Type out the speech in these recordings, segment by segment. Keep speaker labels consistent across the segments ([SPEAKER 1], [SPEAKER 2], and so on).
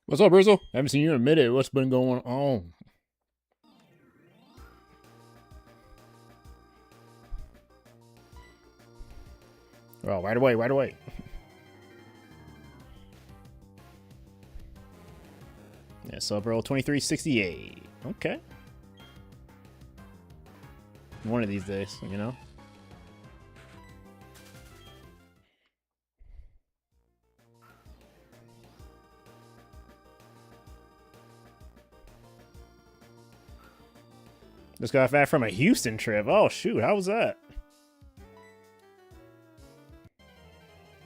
[SPEAKER 1] What's up, Rizzo? Haven't seen you in a minute. What's been going on? Oh, right away, right away. Yeah, sub roll 2368. Okay. One of these days, you know? Just got back from a Houston trip. Oh, shoot. How was that?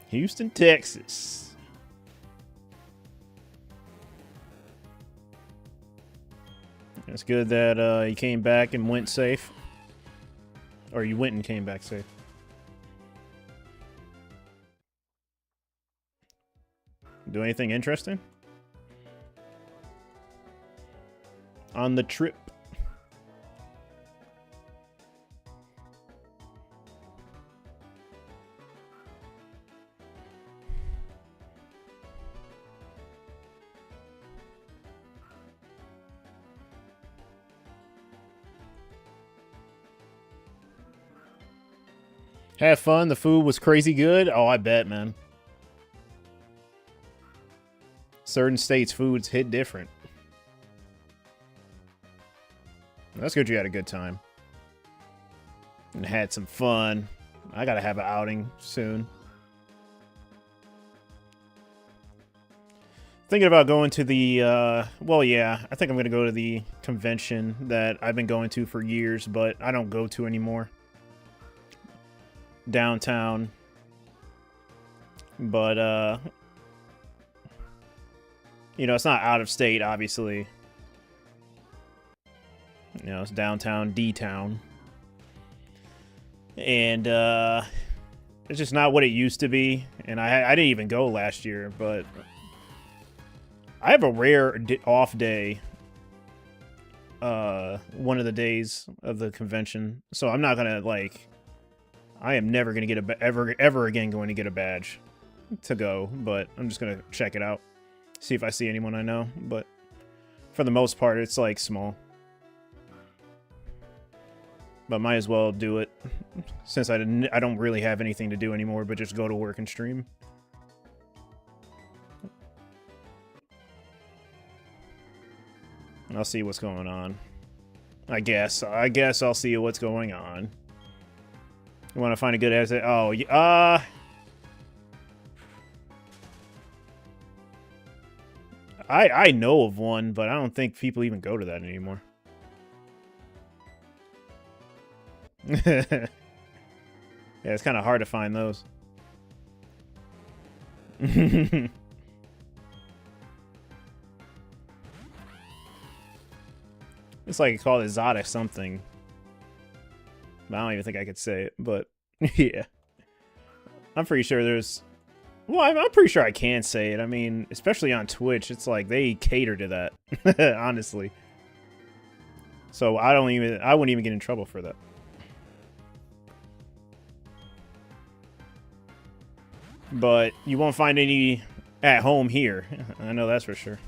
[SPEAKER 1] Houston, Texas. It's good that you came back and went safe. Or you went and came back safe. Do anything interesting? On the trip. Have fun. The food was crazy good. Oh, I bet, man. Certain states' foods hit different. That's good you had a good time. And had some fun. I gotta have an outing soon. Thinking about going to the, well, yeah. I think I'm gonna go to the convention that I've been going to for years, but I don't go to anymore. Downtown. But, you know, it's not out of state, obviously. You know, it's downtown, D-town. And, it's just not what it used to be. And I didn't even go last year, but I have a rare off day. One of the days of the convention. So I'm not gonna, like... I am never gonna get ever again going to get a badge to go, but I'm just gonna check it out. See if I see anyone I know, but for the most part, it's, like, small. But might as well do it, since I don't really have anything to do anymore, but just go to work and stream. I'll see what's going on. I guess I'll see what's going on. You want to find a good asset? Oh, I know of one, but I don't think people even go to that anymore. Yeah, it's kind of hard to find those. It's like called exotic something. I don't even think I could say it, but yeah. I'm pretty sure there's... Well, I'm pretty sure I can say it. I mean, especially on Twitch, it's like they cater to that, honestly. So I wouldn't even get in trouble for that. But you won't find any at home here. I know that's for sure.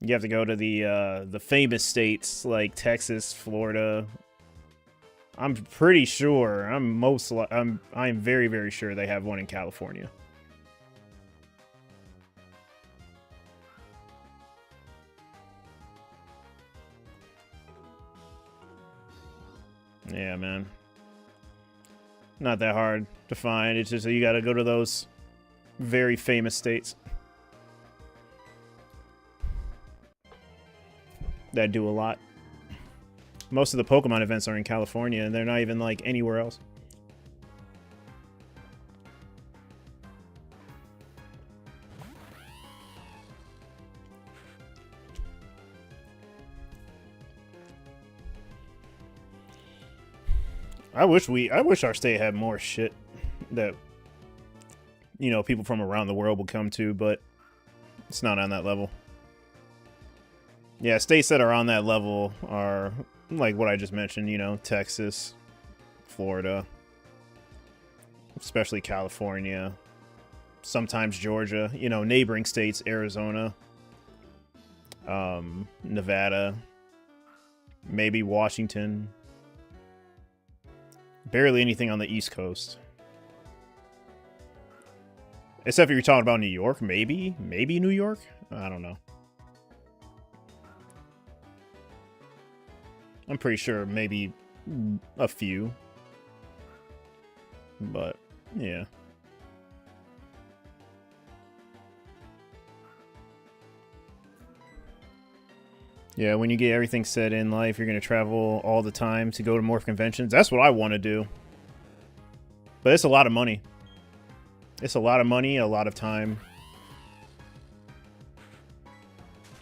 [SPEAKER 1] You have to go to the famous states like Texas, Florida. I'm pretty sure. I'm very, very sure they have one in California. Yeah, man. Not that hard to find. It's just that you got to go to those very famous states that do a lot. Most of the Pokemon events are in California, and they're not even, like, anywhere else. I wish our state had more shit that, you know, people from around the world would come to, but it's not on that level. Yeah, states that are on that level are, like what I just mentioned, you know, Texas, Florida, especially California, sometimes Georgia, you know, neighboring states, Arizona, Nevada, maybe Washington. Barely anything on the East Coast. Except if you're talking about New York, maybe New York? I don't know. I'm pretty sure maybe a few. But, yeah. Yeah, when you get everything set in life, you're going to travel all the time to go to more conventions. That's what I want to do. But it's a lot of money. It's a lot of money, a lot of time.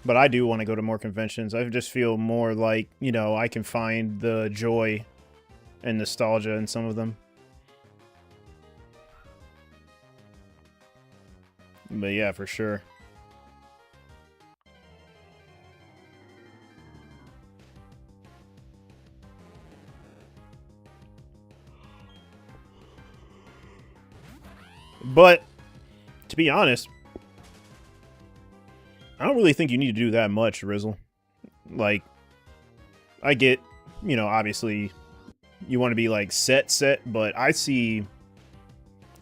[SPEAKER 1] But I do want to go to more conventions. I just feel more like, you know, I can find the joy and nostalgia in some of them. But yeah, for sure. But, to be honest, I don't really think you need to do that much, Rizzle. Like, I get, you know, obviously, you want to be, like, set, but I see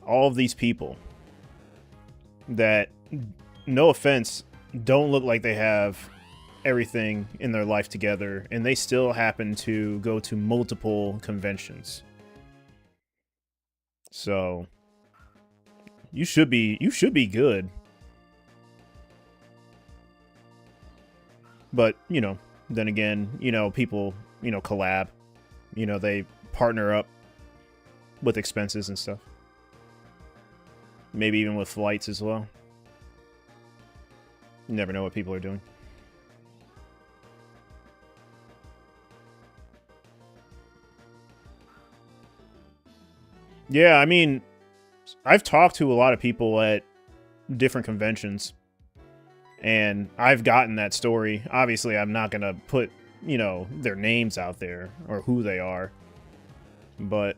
[SPEAKER 1] all of these people that, no offense, don't look like they have everything in their life together, and they still happen to go to multiple conventions. So, you should be good. But, you know, then again, you know, people, you know, collab. You know, they partner up with expenses and stuff. Maybe even with flights as well. You never know what people are doing. Yeah, I mean, I've talked to a lot of people at different conventions, and I've gotten that story. Obviously, I'm not going to put, you know, their names out there or who they are. But,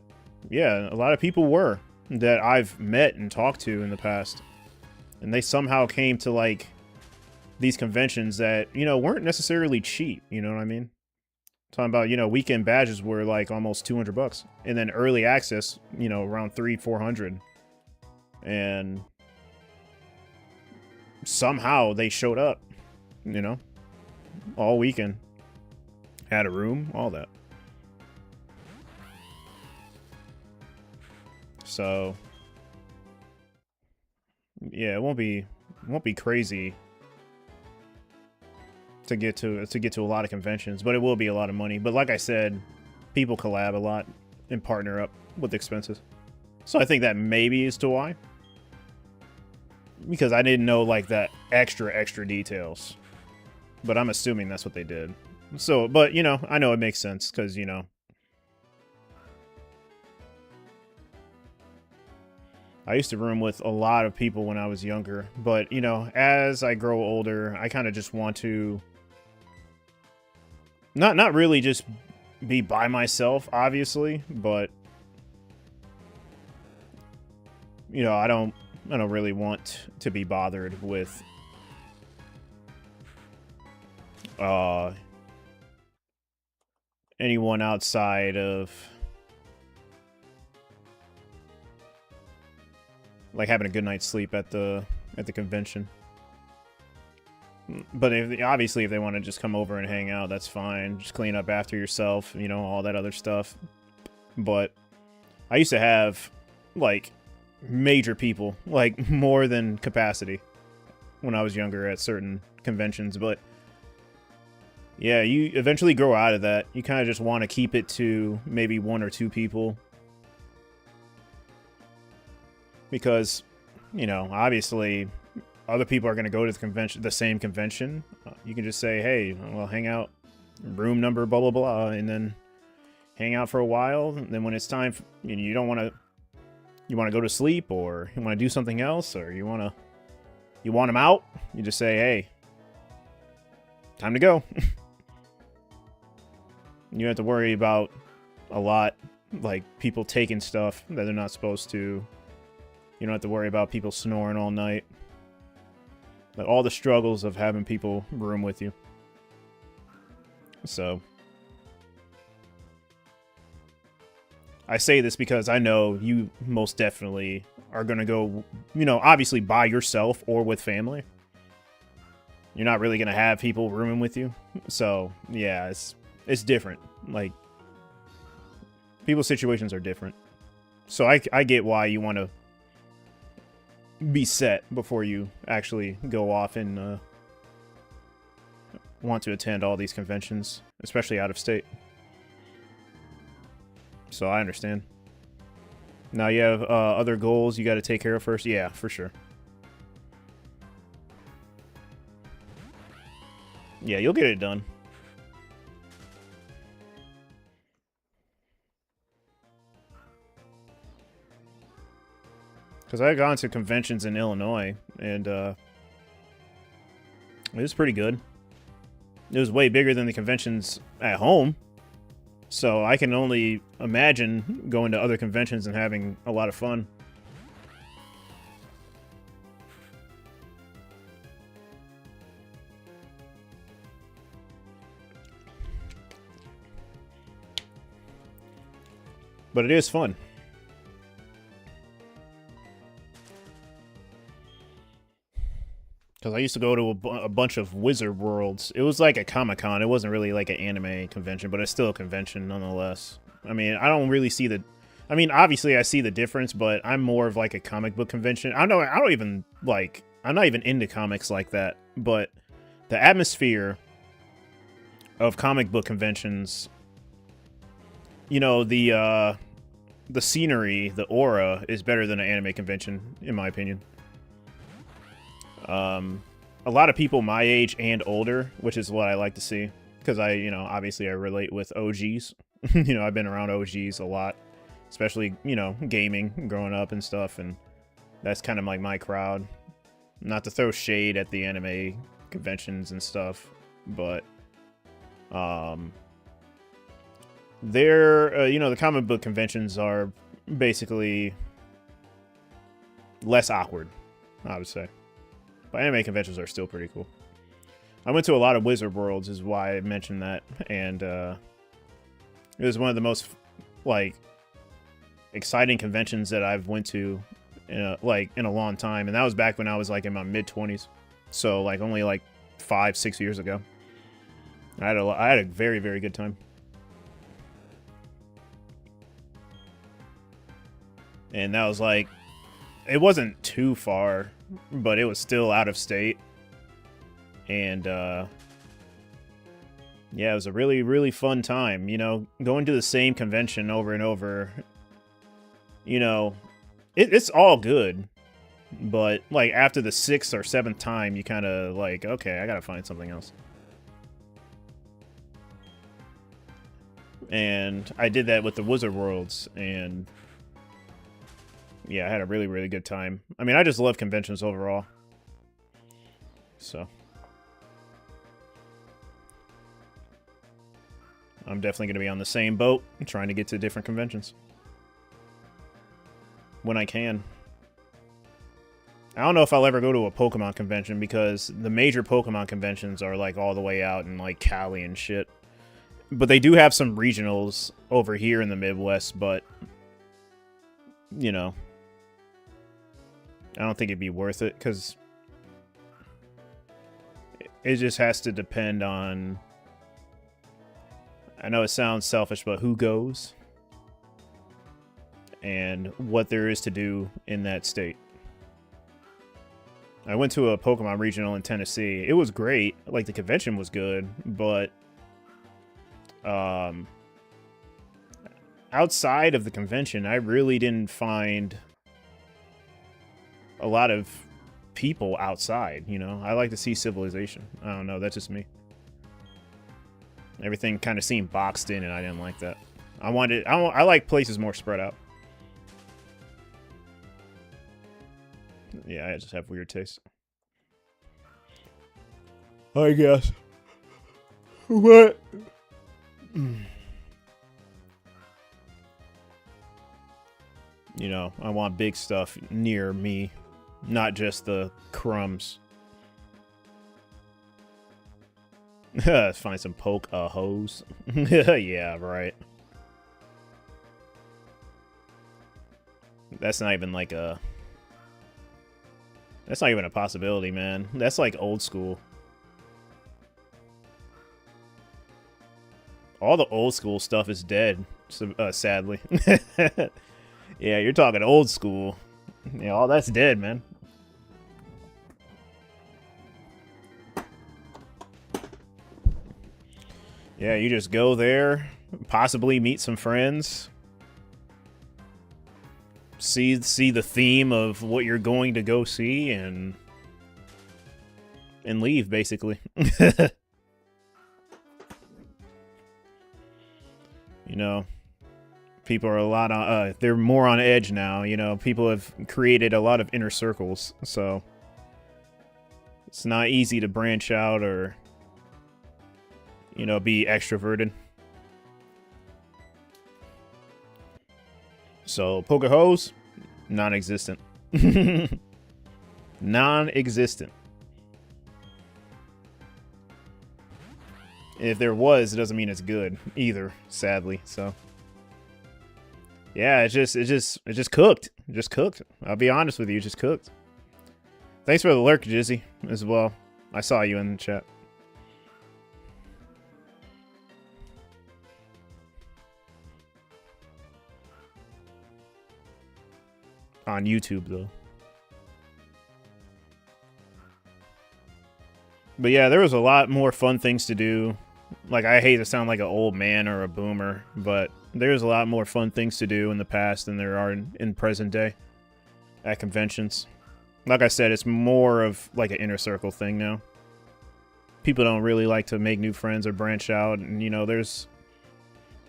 [SPEAKER 1] yeah, a lot of people were that I've met and talked to in the past. And they somehow came to, like, these conventions that, you know, weren't necessarily cheap. You know what I mean? Talking about, you know, weekend badges were, like, almost $200. And then early access, you know, around $300-400. And somehow they showed up, you know, all weekend. Had a room, all that. So, yeah, it won't be crazy to get to a lot of conventions, but it will be a lot of money. But like I said, people collab a lot and partner up with expenses. So I think that maybe is to why. Because I didn't know, like, that extra details. But I'm assuming that's what they did. So, but, you know, I know it makes sense, because, you know, I used to room with a lot of people when I was younger. But, you know, as I grow older, I kind of just want to not really just be by myself, obviously, but, you know, I don't really want to be bothered with anyone outside of, like, having a good night's sleep at the convention. But obviously if they want to just come over and hang out, that's fine. Just clean up after yourself, you know, all that other stuff. But I used to have, like, major people, like, more than capacity when I was younger at certain conventions. But yeah, you eventually grow out of that. You kind of just want to keep it to maybe 1 or 2 people, because, you know, obviously other people are going to go to the convention, the same convention. You can just say, hey, well, hang out, room number, blah blah blah, and then hang out for a while. And then when it's time, you know, you want to go to sleep, or you want to do something else, or you want them out, you just say, hey, time to go. You don't have to worry about a lot, like, people taking stuff that they're not supposed to. You don't have to worry about people snoring all night. Like all the struggles of having people room with you. So I say this because I know you most definitely are going to go, you know, obviously by yourself or with family. You're not really going to have people rooming with you. So, yeah, it's different. Like, people's situations are different. So I get why you want to be set before you actually go off and want to attend all these conventions, especially out of state. So I understand. Now you have other goals you got to take care of first? Yeah, for sure. Yeah, you'll get it done. Because I had gone to conventions in Illinois, and it was pretty good. It was way bigger than the conventions at home. So I can only imagine going to other conventions and having a lot of fun. But it is fun. Because I used to go to a bunch of Wizard Worlds. It was like a Comic-Con. It wasn't really like an anime convention, but it's still a convention nonetheless. I mean, I don't really see the... I mean, obviously I see the difference, but I'm more of like a comic book convention. I don't even like... I'm not even into comics like that, but the atmosphere of comic book conventions, you know, the scenery, the aura is better than an anime convention, in my opinion. A lot of people my age and older, which is what I like to see, because you know, obviously I relate with OGs. You know, I've been around OGs a lot, especially, you know, gaming, growing up and stuff, and that's kind of like my crowd. Not to throw shade at the anime conventions and stuff, but, you know, the comic book conventions are basically less awkward, I would say. But anime conventions are still pretty cool. I went to a lot of Wizard Worlds, is why I mentioned that, and it was one of the most, like, exciting conventions that I've went to in a long time, and that was back when I was like in my mid-20s, so like only like 5-6 years ago. I had a very, very good time. And that was like, it wasn't too far, but it was still out of state. And yeah, it was a really, really fun time, you know, going to the same convention over and over. You know, it's all good, but like after the 6th or 7th time, you kind of like, okay, I gotta find something else. And I did that with the Wizard Worlds, and yeah, I had a really, really good time. I mean, I just love conventions overall. So I'm definitely going to be on the same boat, trying to get to different conventions when I can. I don't know if I'll ever go to a Pokemon convention, because the major Pokemon conventions are like all the way out in like Cali and shit. But they do have some regionals over here in the Midwest, but you know, I don't think it'd be worth it, because it just has to depend on, I know it sounds selfish, but who goes and what there is to do in that state. I went to a Pokemon regional in Tennessee. It was great. Like, the convention was good, but outside of the convention, I really didn't find a lot of people outside, you know? I like to see civilization. I don't know, that's just me. Everything kind of seemed boxed in, and I didn't like that. I like places more spread out. Yeah, I just have weird taste, I guess. What? You know, I want big stuff near me, not just the crumbs. Let's find some poke hose. Yeah, right. That's not even like a... That's not even a possibility, man. That's like old school. All the old school stuff is dead, sadly. Yeah, you're talking old school. Yeah, all that's dead, man. Yeah, you just go there, possibly meet some friends, see the theme of what you're going to go see, and leave, basically. You know, people are a lot on, they're more on edge now, you know, people have created a lot of inner circles, so it's not easy to branch out or, you know, be extroverted. So, poker hose, non-existent. Non-existent. If there was, it doesn't mean it's good either, sadly. So, yeah, it just cooked. It just cooked. I'll be honest with you, it just cooked. Thanks for the lurk, Jizzy, as well. I saw you in the chat. On YouTube, though. But yeah, there was a lot more fun things to do. Like, I hate to sound like an old man or a boomer, but there's a lot more fun things to do in the past than there are in present day at conventions. Like I said, it's more of like an inner circle thing now. People don't really like to make new friends or branch out, and you know, there's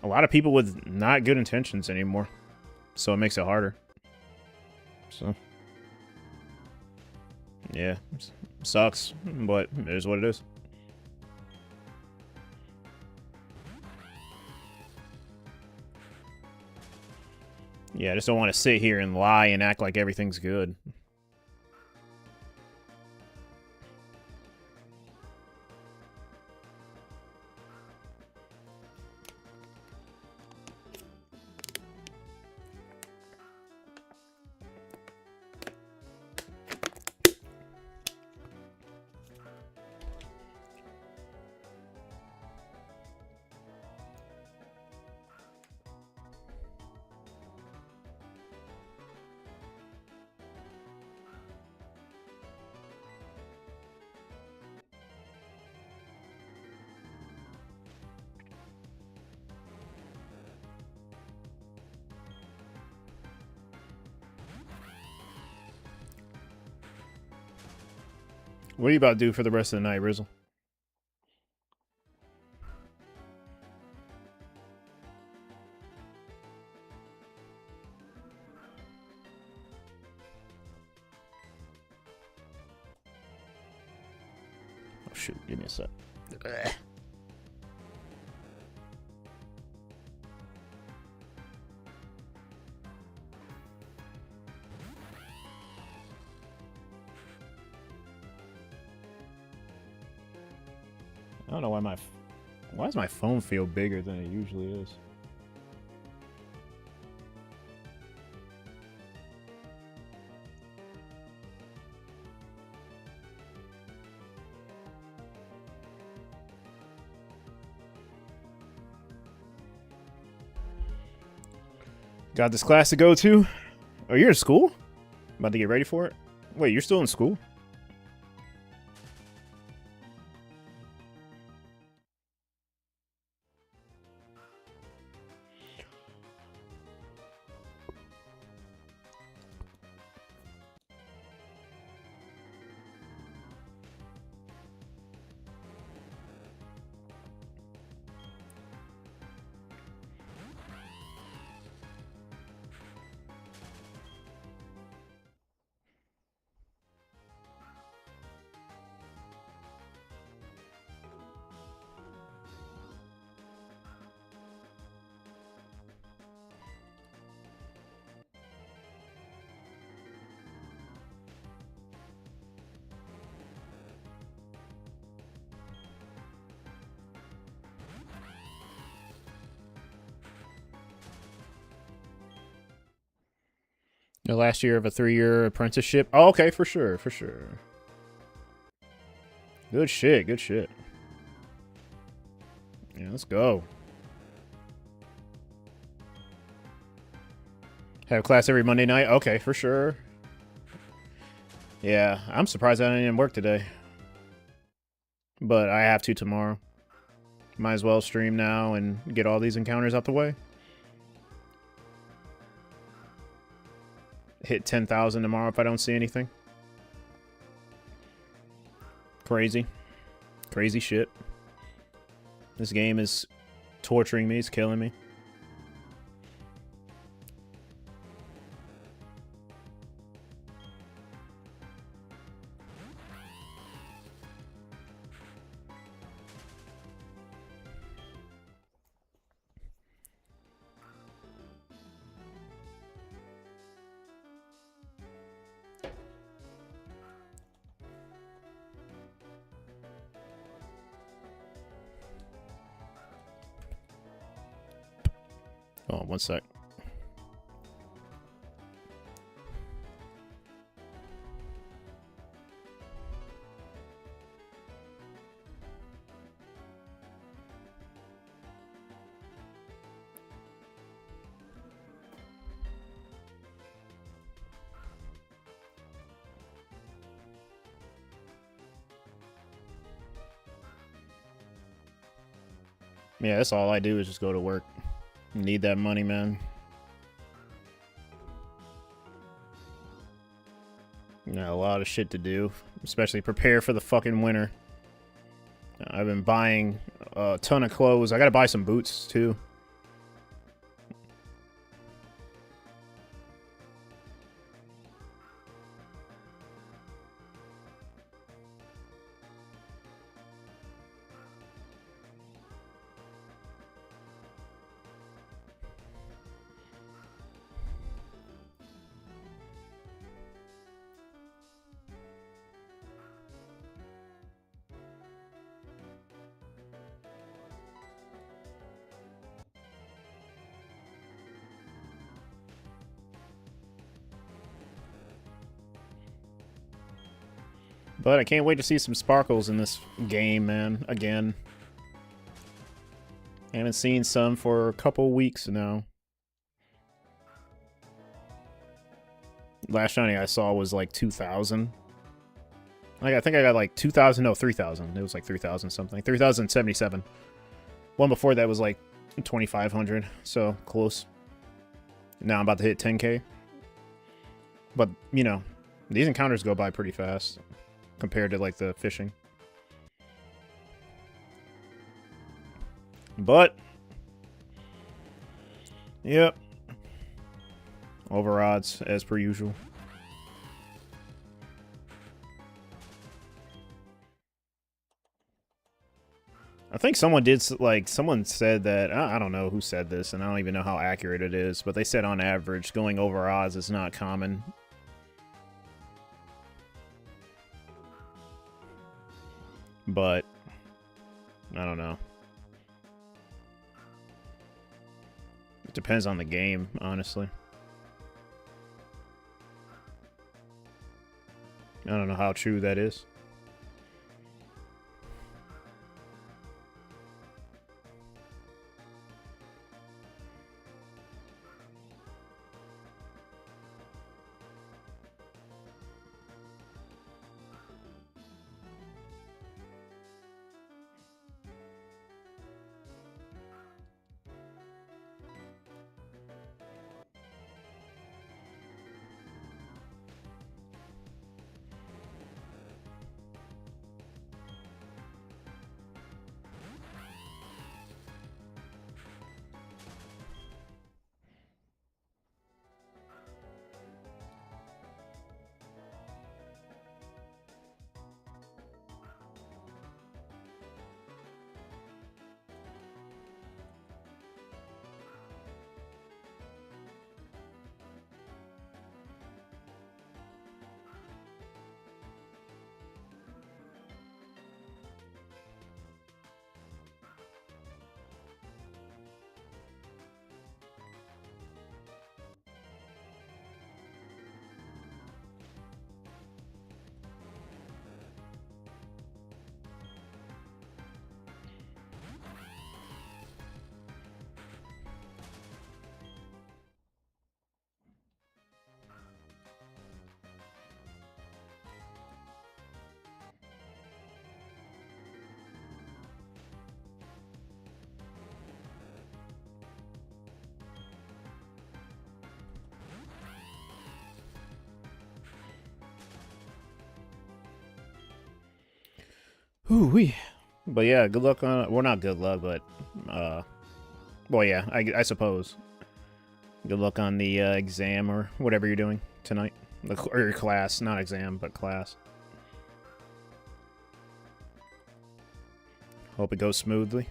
[SPEAKER 1] a lot of people with not good intentions anymore, so it makes it harder. So yeah, sucks, but it is what it is. Yeah, I just don't want to sit here and lie and act like everything's good. What are you about to do for the rest of the night, Rizzle? Oh, shoot. Give me a sec. I don't know why why does my phone feel bigger than it usually is? Got this class to go to? Oh, you're in school? About to get ready for it? Wait, you're still in school? The last year of a 3-year apprenticeship. Oh, okay, for sure, for sure. Good shit, good shit. Yeah, let's go. Have class every Monday night? Okay, for sure. Yeah, I'm surprised I didn't work today. But I have to tomorrow. Might as well stream now and get all these encounters out the way. Hit 10,000 tomorrow if I don't see anything. Crazy. Crazy shit. This game is torturing me. It's killing me. Oh, one sec. Yeah, that's all I do is just go to work. Need that money, man. Got a lot of shit to do, especially prepare for the fucking winter. I've been buying a ton of clothes. I gotta buy some boots, too. But I can't wait to see some sparkles in this game, man. Again. I haven't seen some for a couple weeks now. Last shiny I saw was like 2,000. Like, I think I got like 2,000, no, 3,000. It was like 3,000 something. 3,077. One before that was like 2,500, so close. Now I'm about to hit 10k. But, you know, these encounters go by pretty fast compared to like the fishing. But, yep. Over odds, as per usual. I think someone did, like, someone said that, I don't know who said this, and I don't even know how accurate it is, but they said on average, going over odds is not common. But, I don't know. It depends on the game, honestly. I don't know how true that is. Ooh-wee. But yeah, good luck on... Well, not good luck, but... Well, yeah, I suppose. Good luck on the exam or whatever you're doing tonight. Or your class. Not exam, but class. Hope it goes smoothly.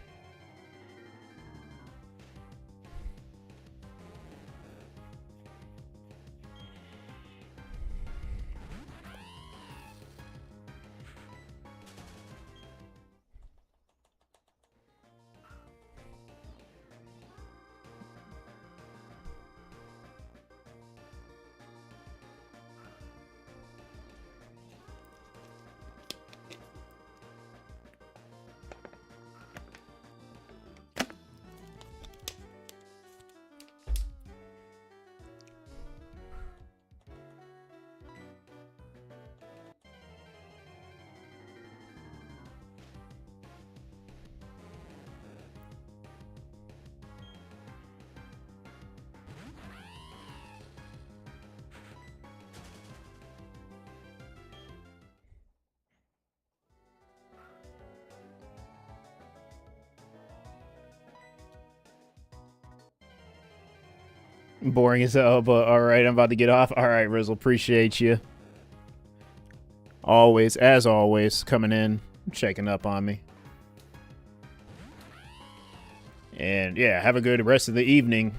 [SPEAKER 1] Boring as hell, but alright, I'm about to get off. Alright, Rizzle, appreciate you. Always, as always, coming in, checking up on me. And yeah, have a good rest of the evening.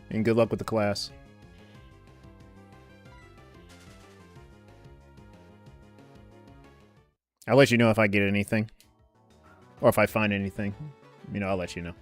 [SPEAKER 1] And good luck with the class. I'll let you know if I get anything. Or if I find anything. You know, I'll let you know.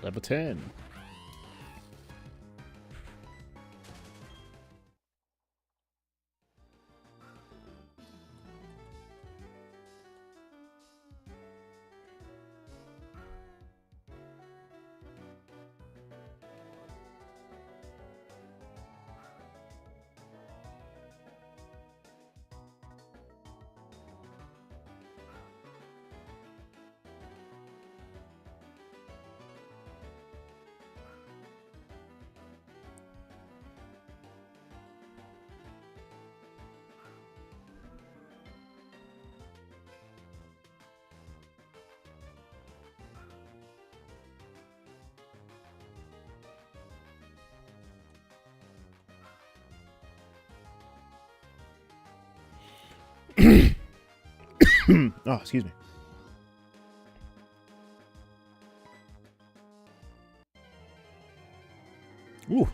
[SPEAKER 1] Level 10. Oh, excuse me. Ooh.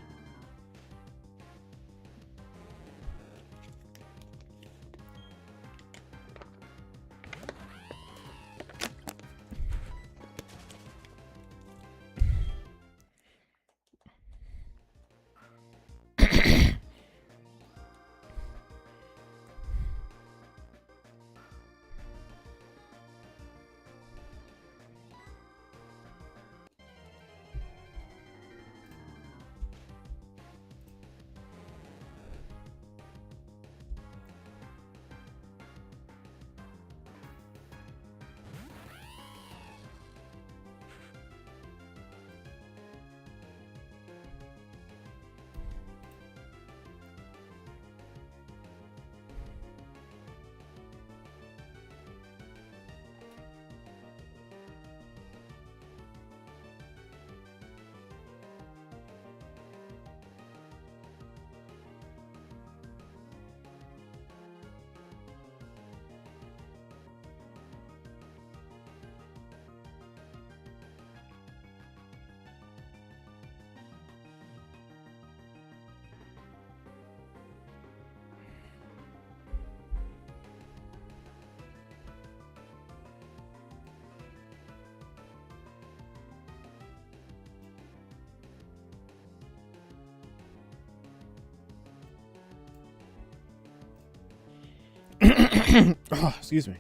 [SPEAKER 1] Oh, excuse me.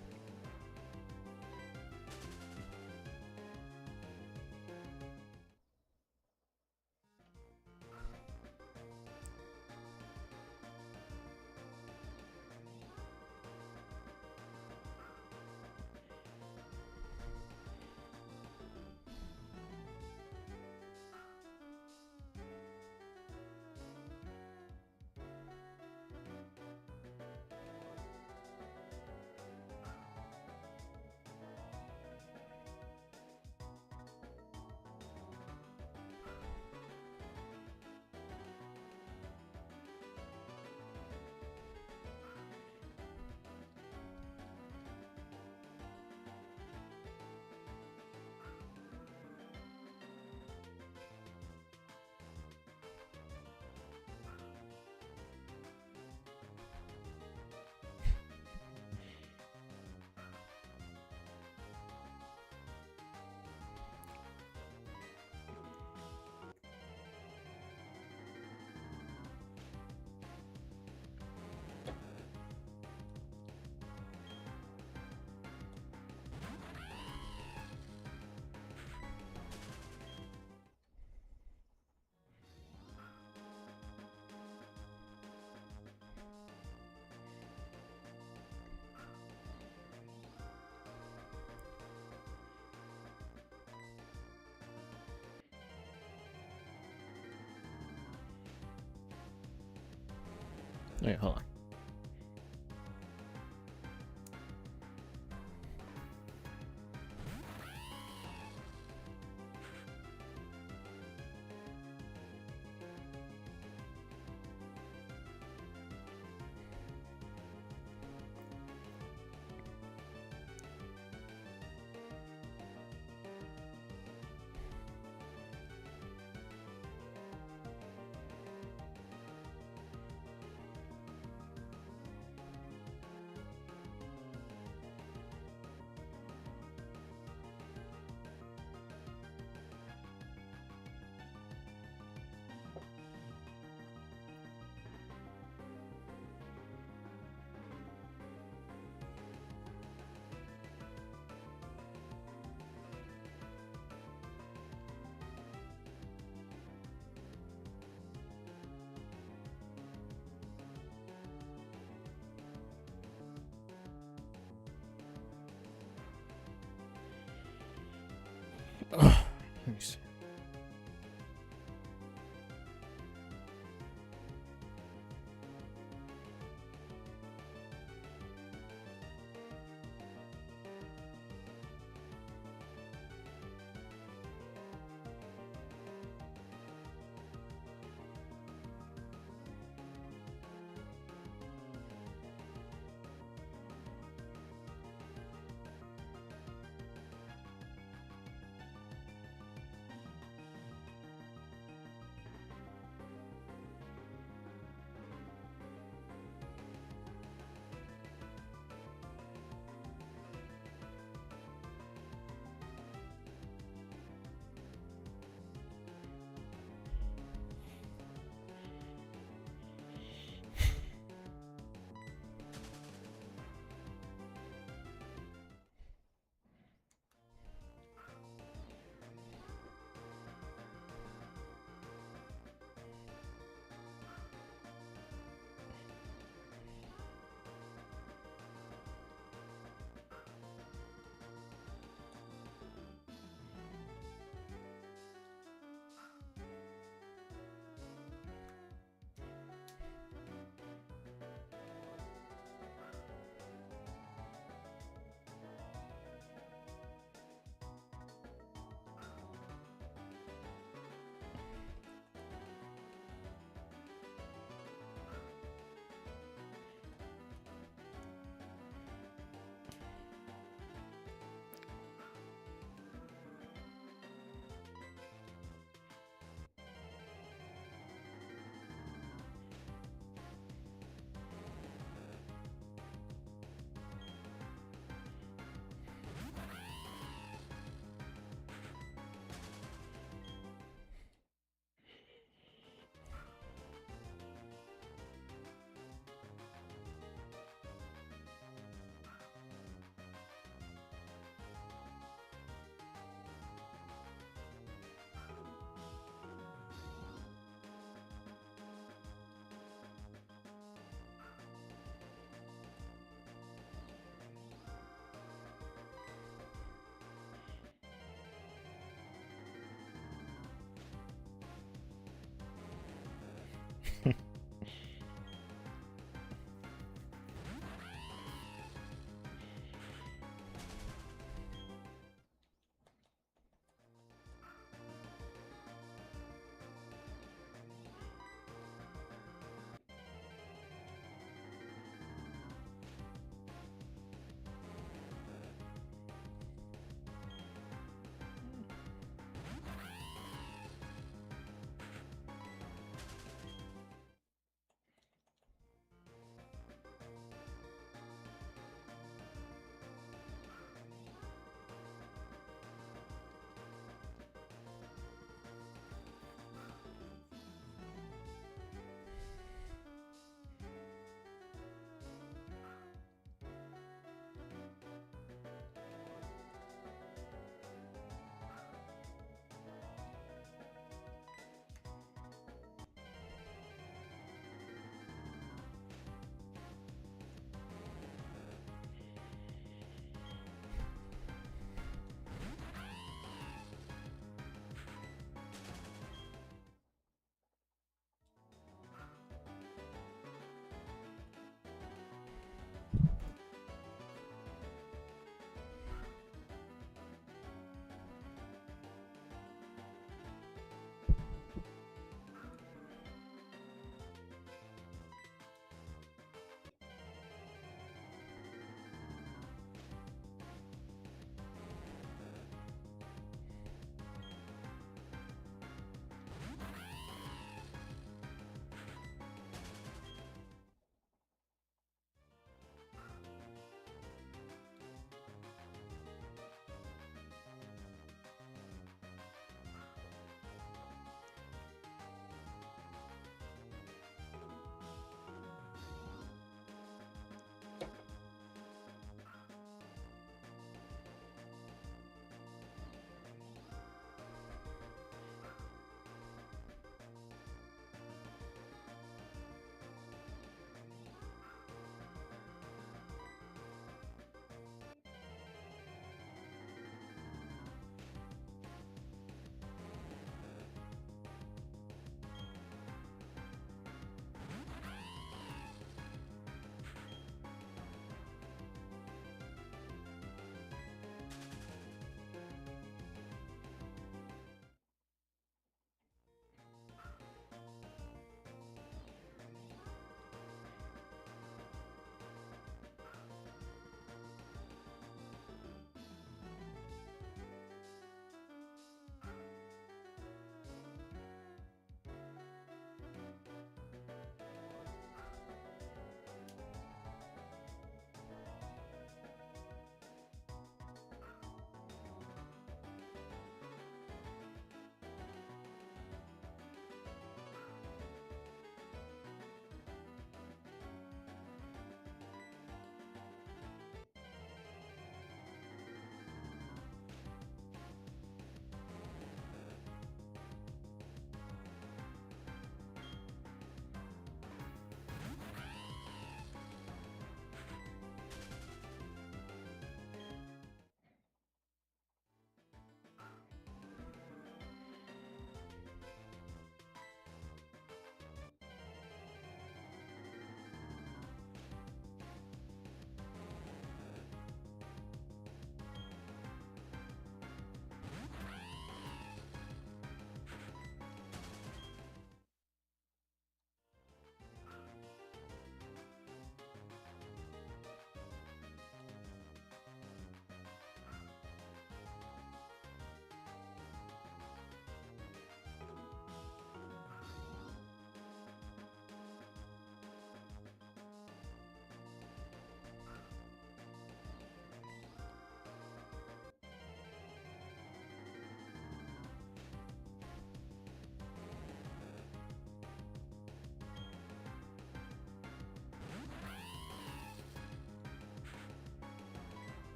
[SPEAKER 1] Wait, hold on. Ugh, let me see.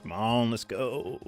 [SPEAKER 1] Come on, let's go.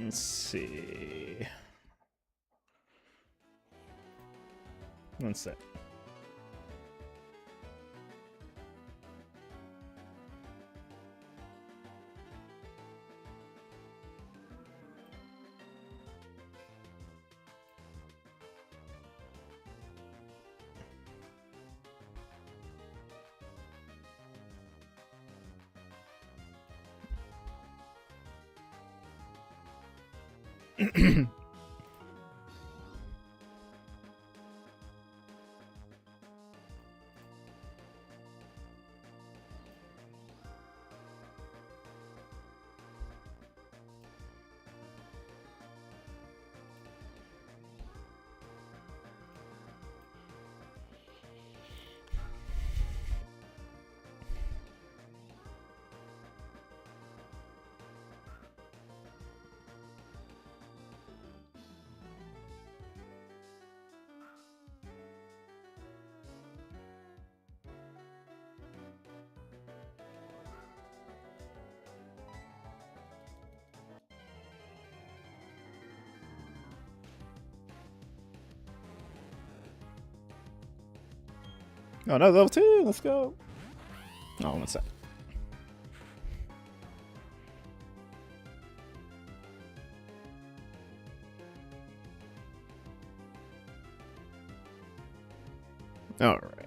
[SPEAKER 1] Let's see. One sec. Oh, no, level 2. Let's go. Oh, one sec. All right.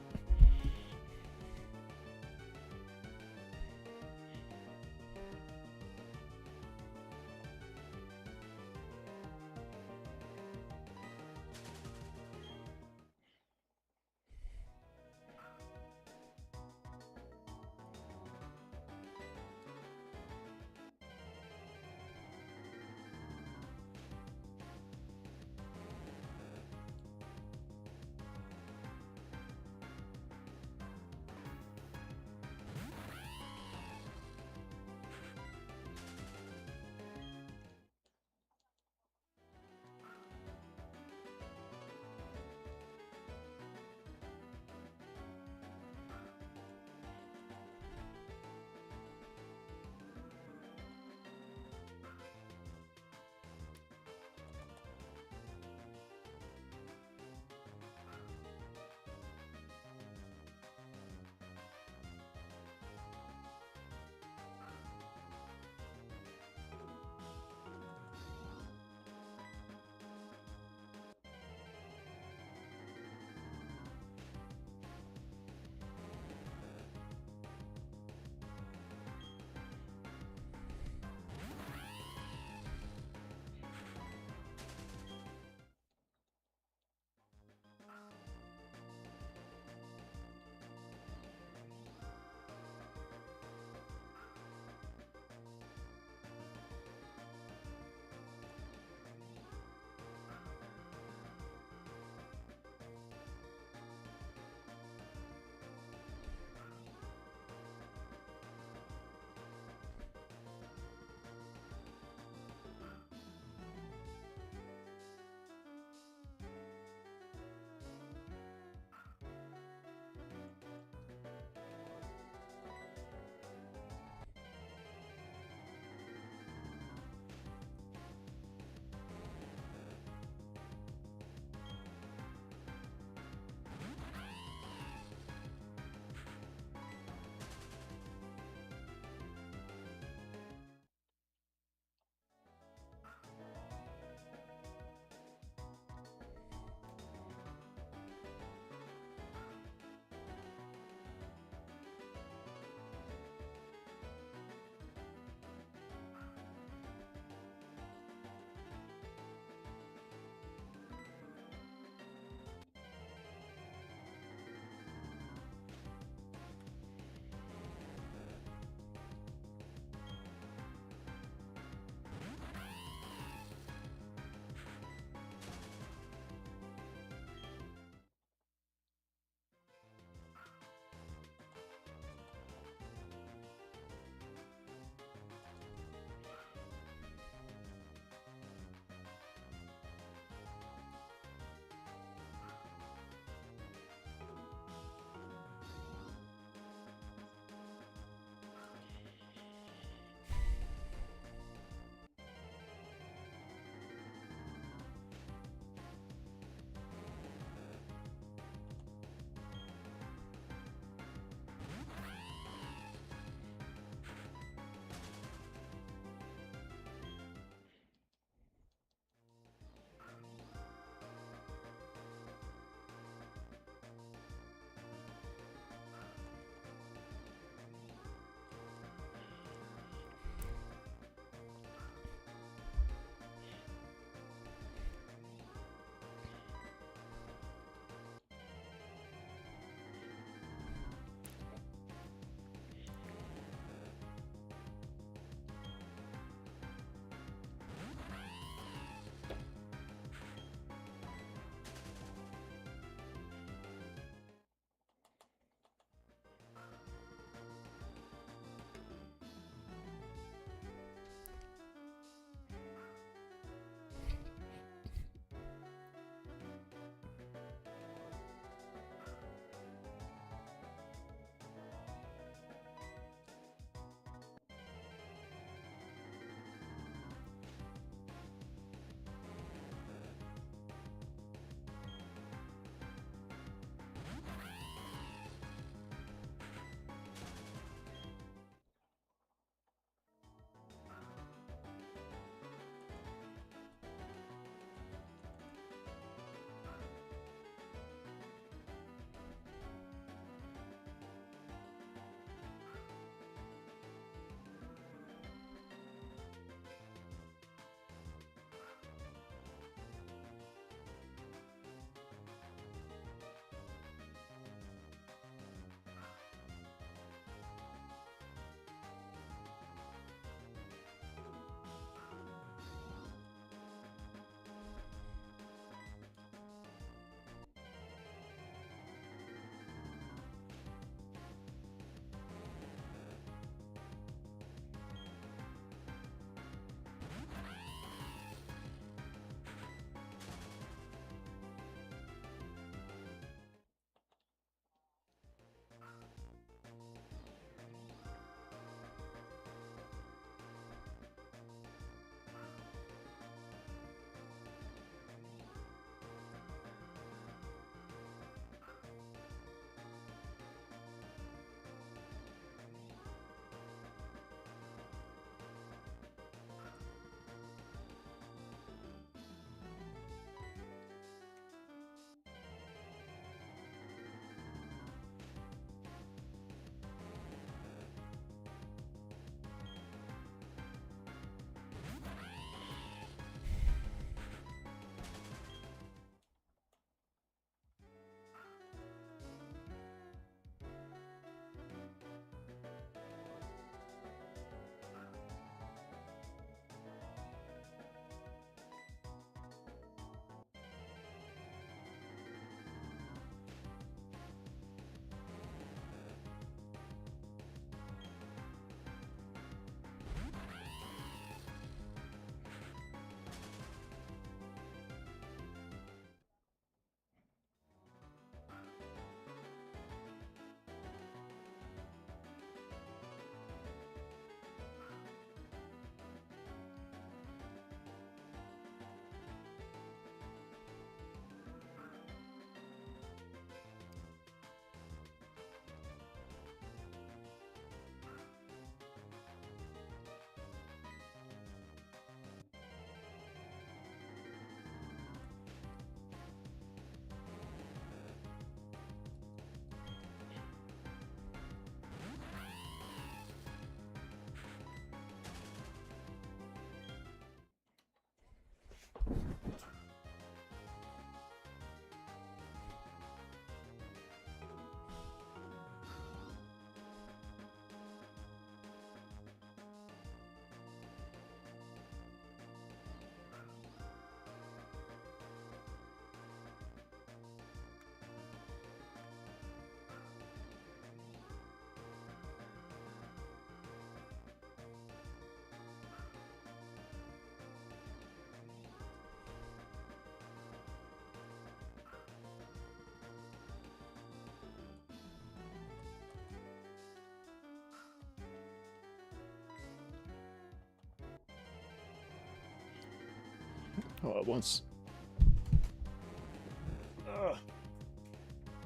[SPEAKER 1] all at once.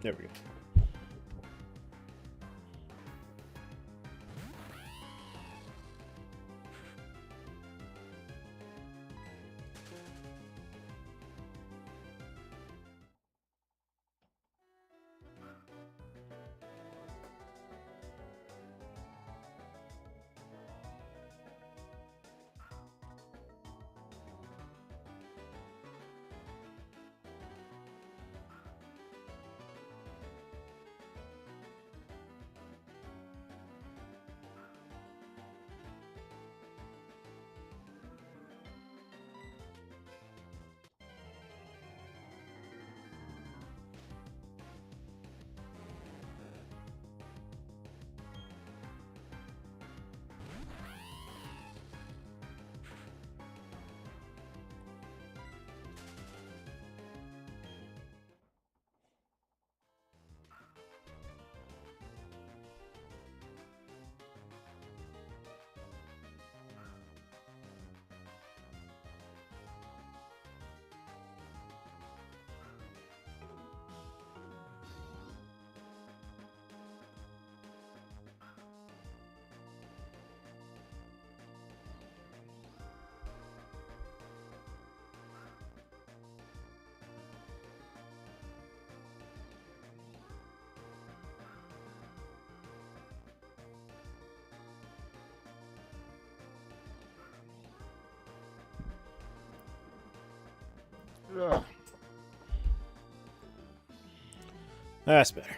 [SPEAKER 1] There we go. Ugh. That's better.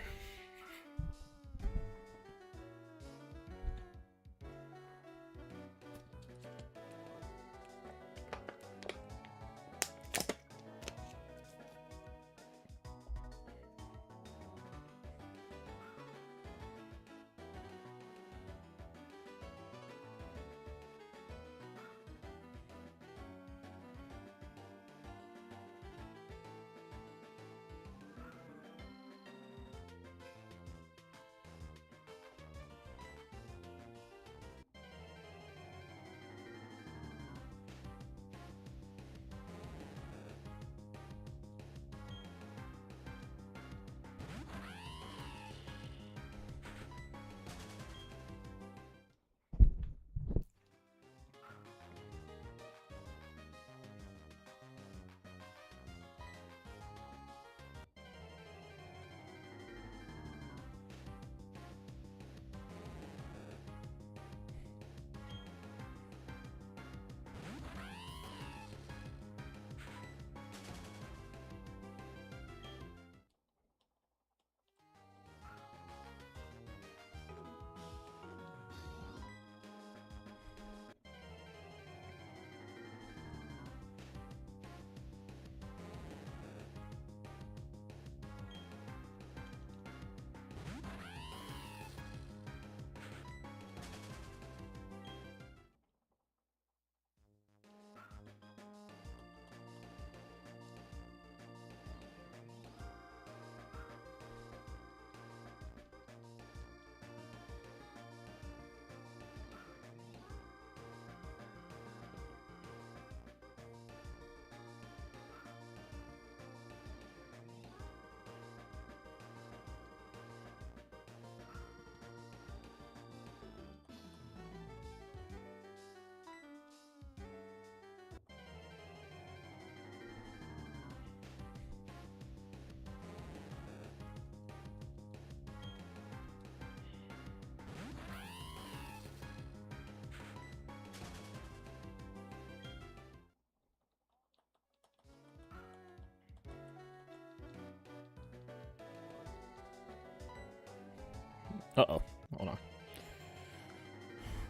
[SPEAKER 1] Uh-oh. Hold on.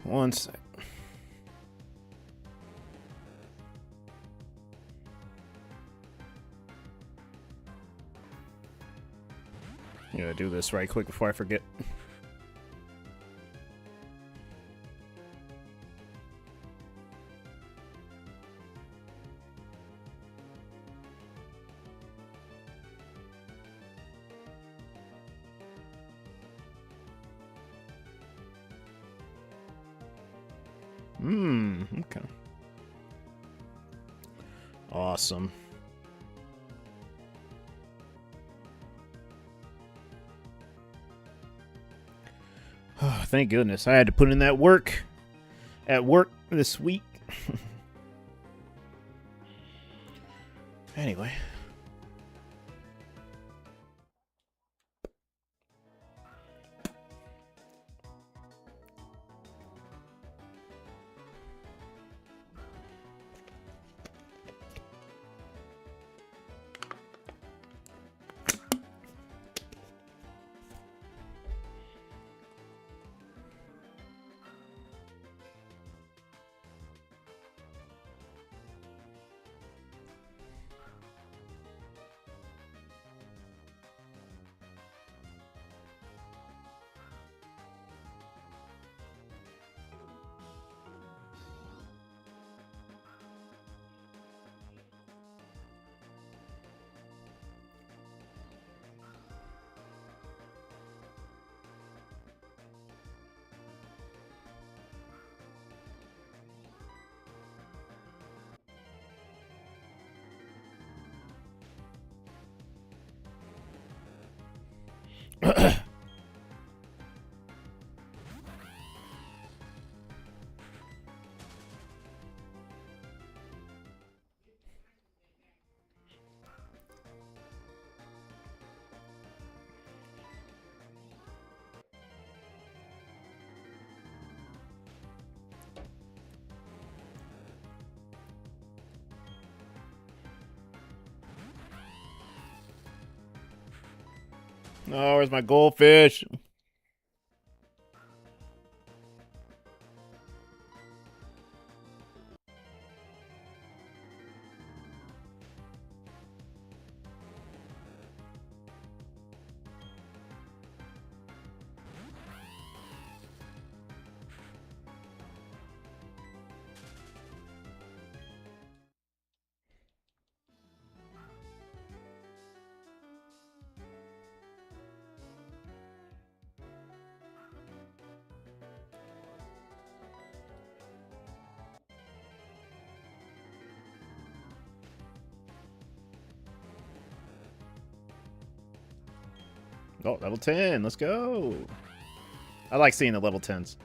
[SPEAKER 1] One sec. I'm gonna do this right quick before I forget. Okay. Oh, awesome. Oh, thank goodness. I had to put in that work at work this week. Anyway. Oh, where's my goldfish? Oh, level 10. Let's go. I like seeing the level 10s.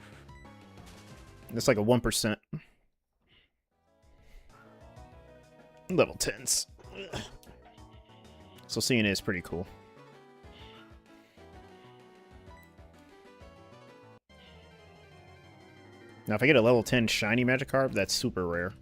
[SPEAKER 1] It's like a 1%. Level 10s. So seeing it is pretty cool. Now, if I get a level 10 shiny Magikarp, that's super rare.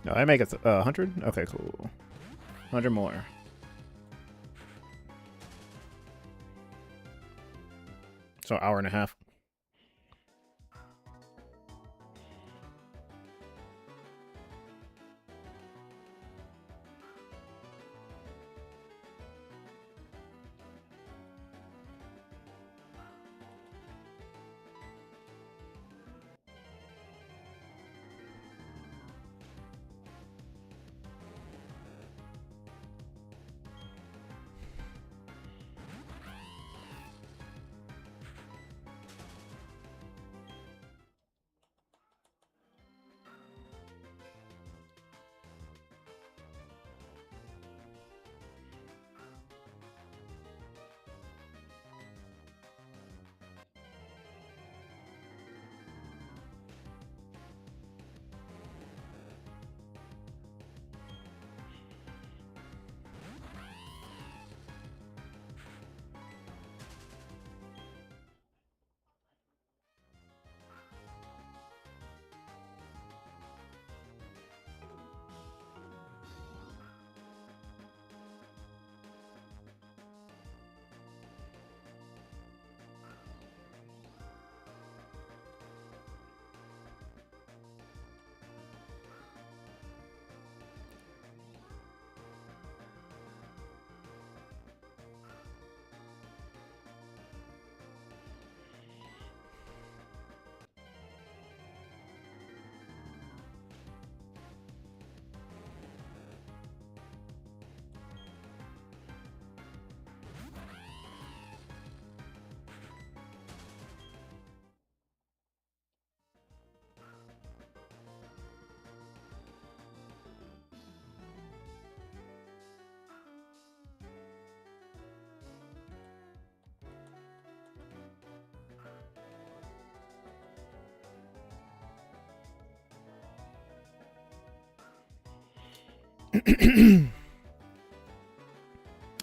[SPEAKER 1] No, I make it 100? Okay, cool. 100 more. So hour and a half.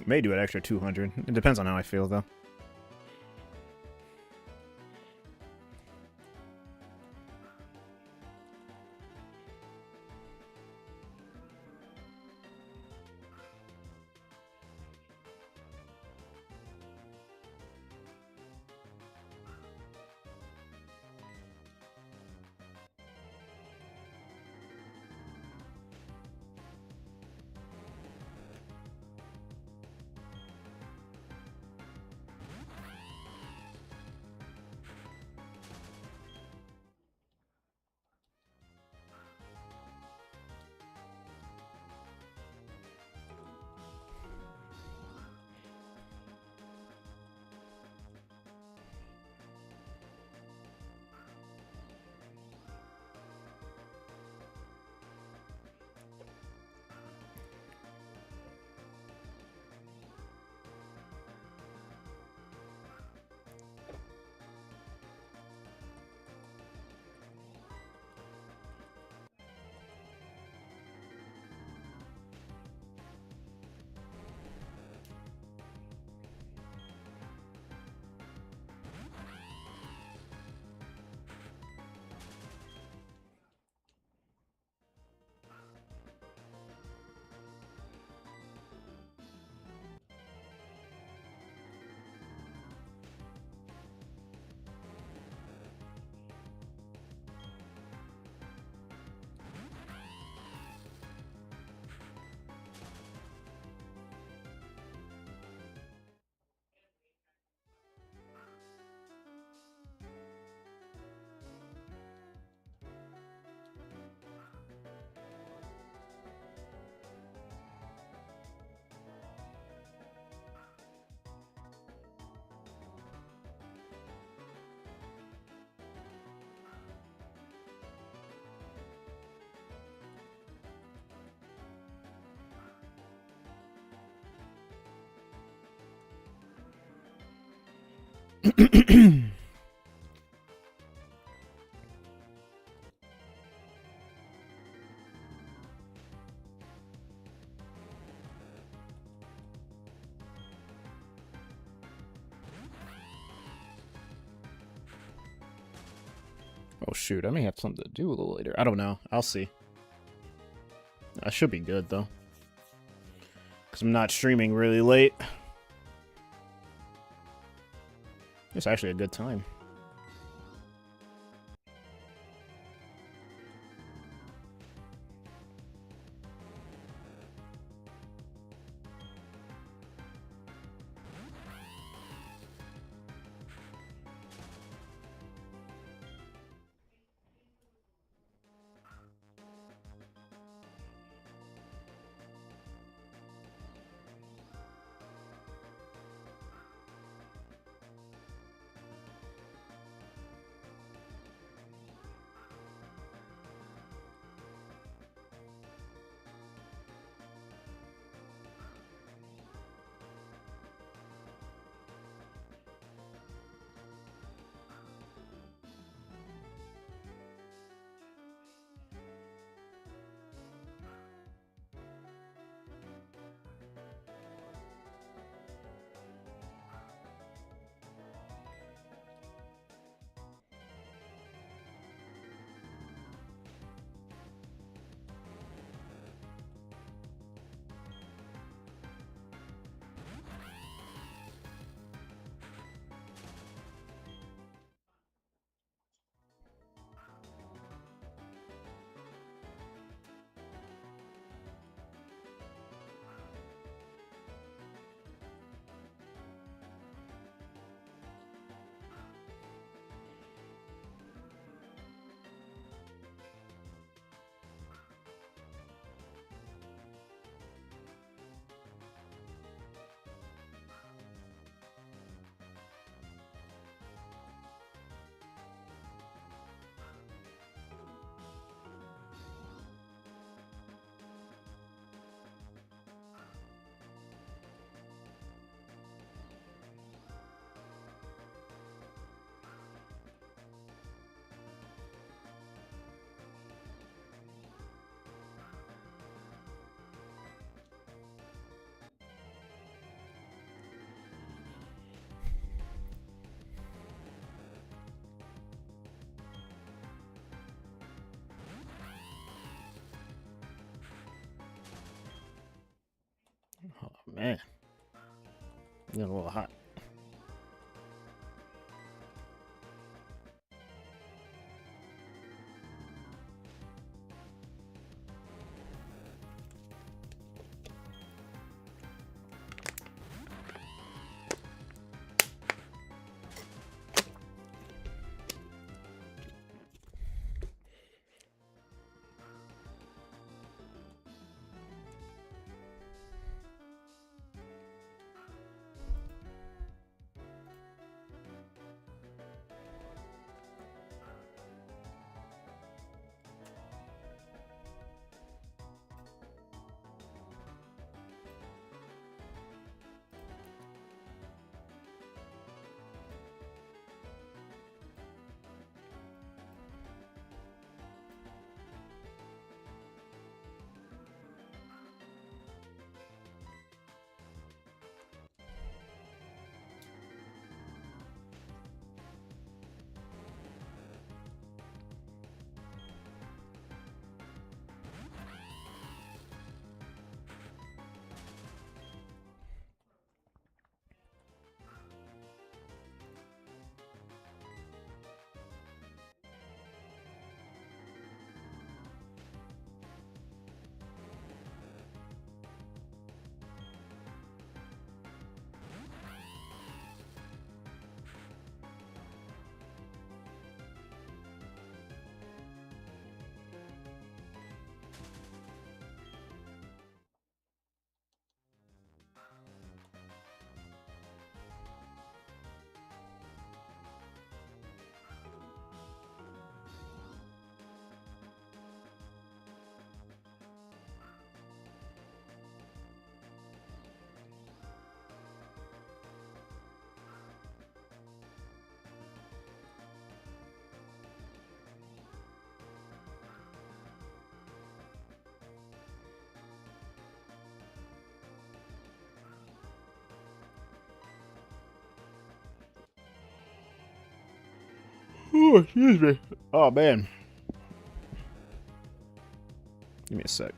[SPEAKER 1] May do an extra 200. It depends on how I feel, though. Oh shoot, I may have something to do a little later. I don't know. I'll see. I should be good, though. Because I'm not streaming really late. It's actually a good time. Oh, man. Getting a little hot. Oh, excuse me. Oh, man. Give me a sec.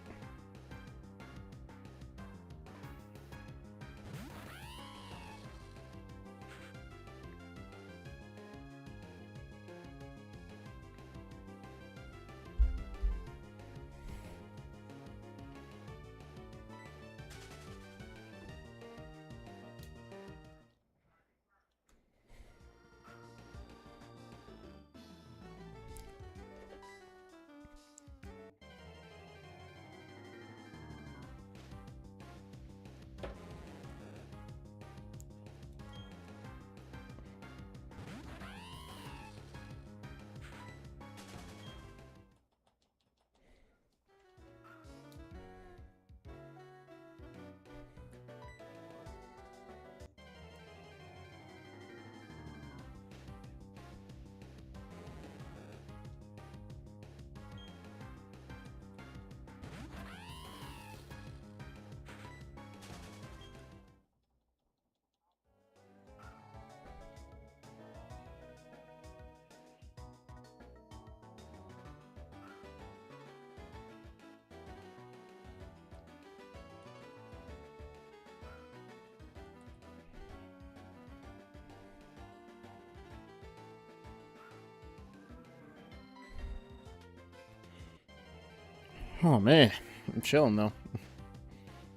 [SPEAKER 1] Oh man, I'm chilling though.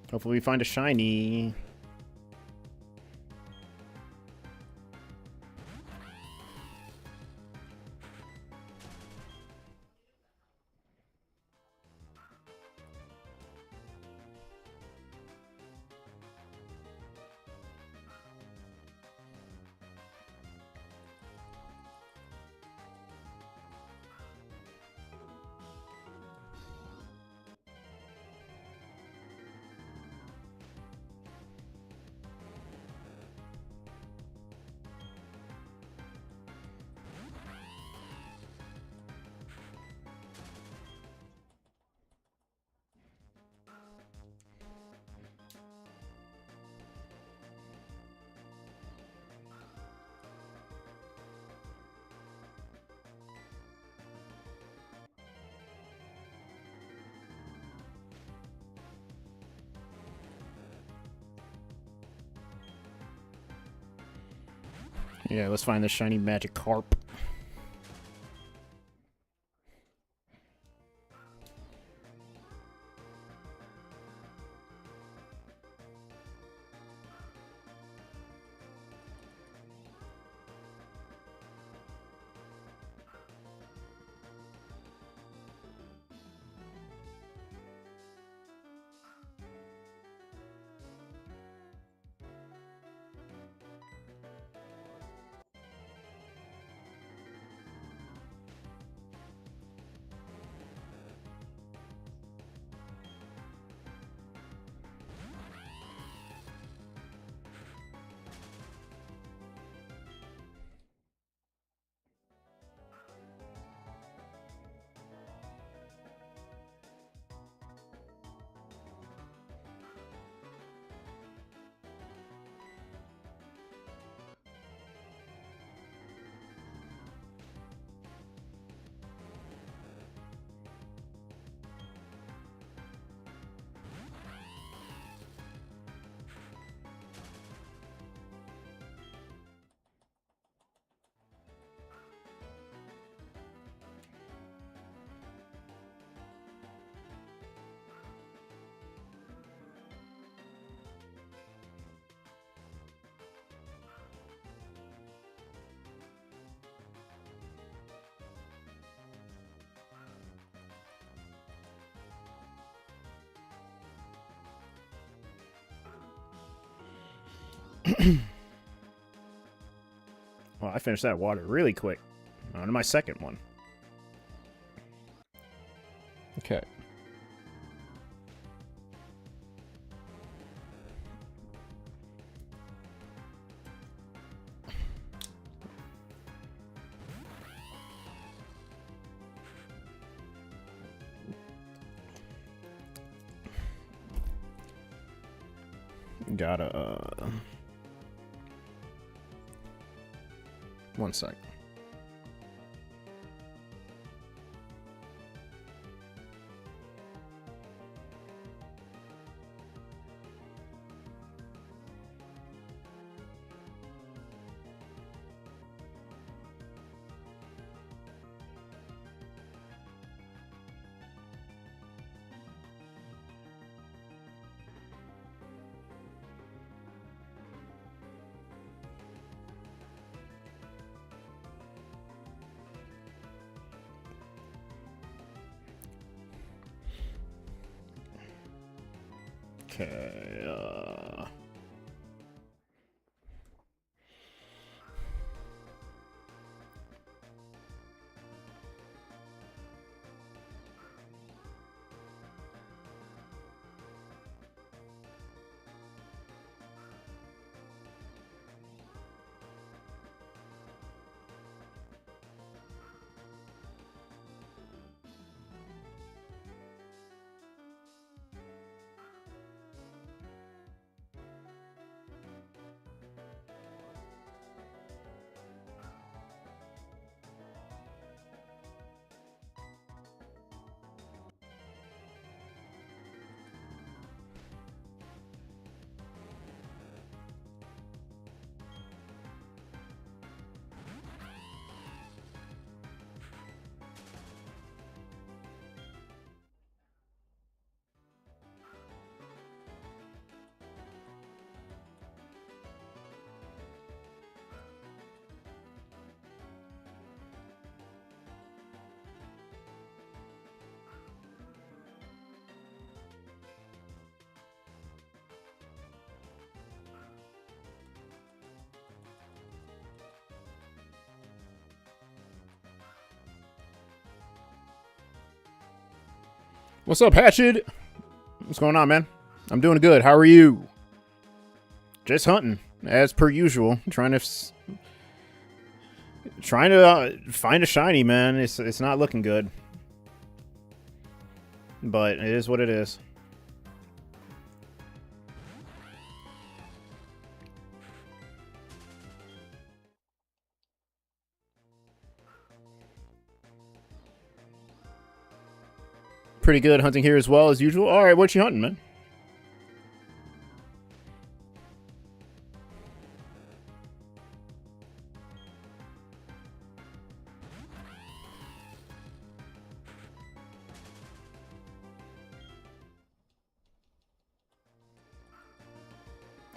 [SPEAKER 1] Hopefully we find a shiny. Yeah, let's find the shiny Magikarp. Well, I finished that water really quick. On to my second one. Okay. Gotta, 1 sec. Okay, What's up, Hatchet? What's going on, man? I'm doing good. How are you? Just hunting, as per usual. Trying to find a shiny, man. It's not looking good, but it is what it is. Pretty good hunting here as well as usual. All right, what you hunting, man?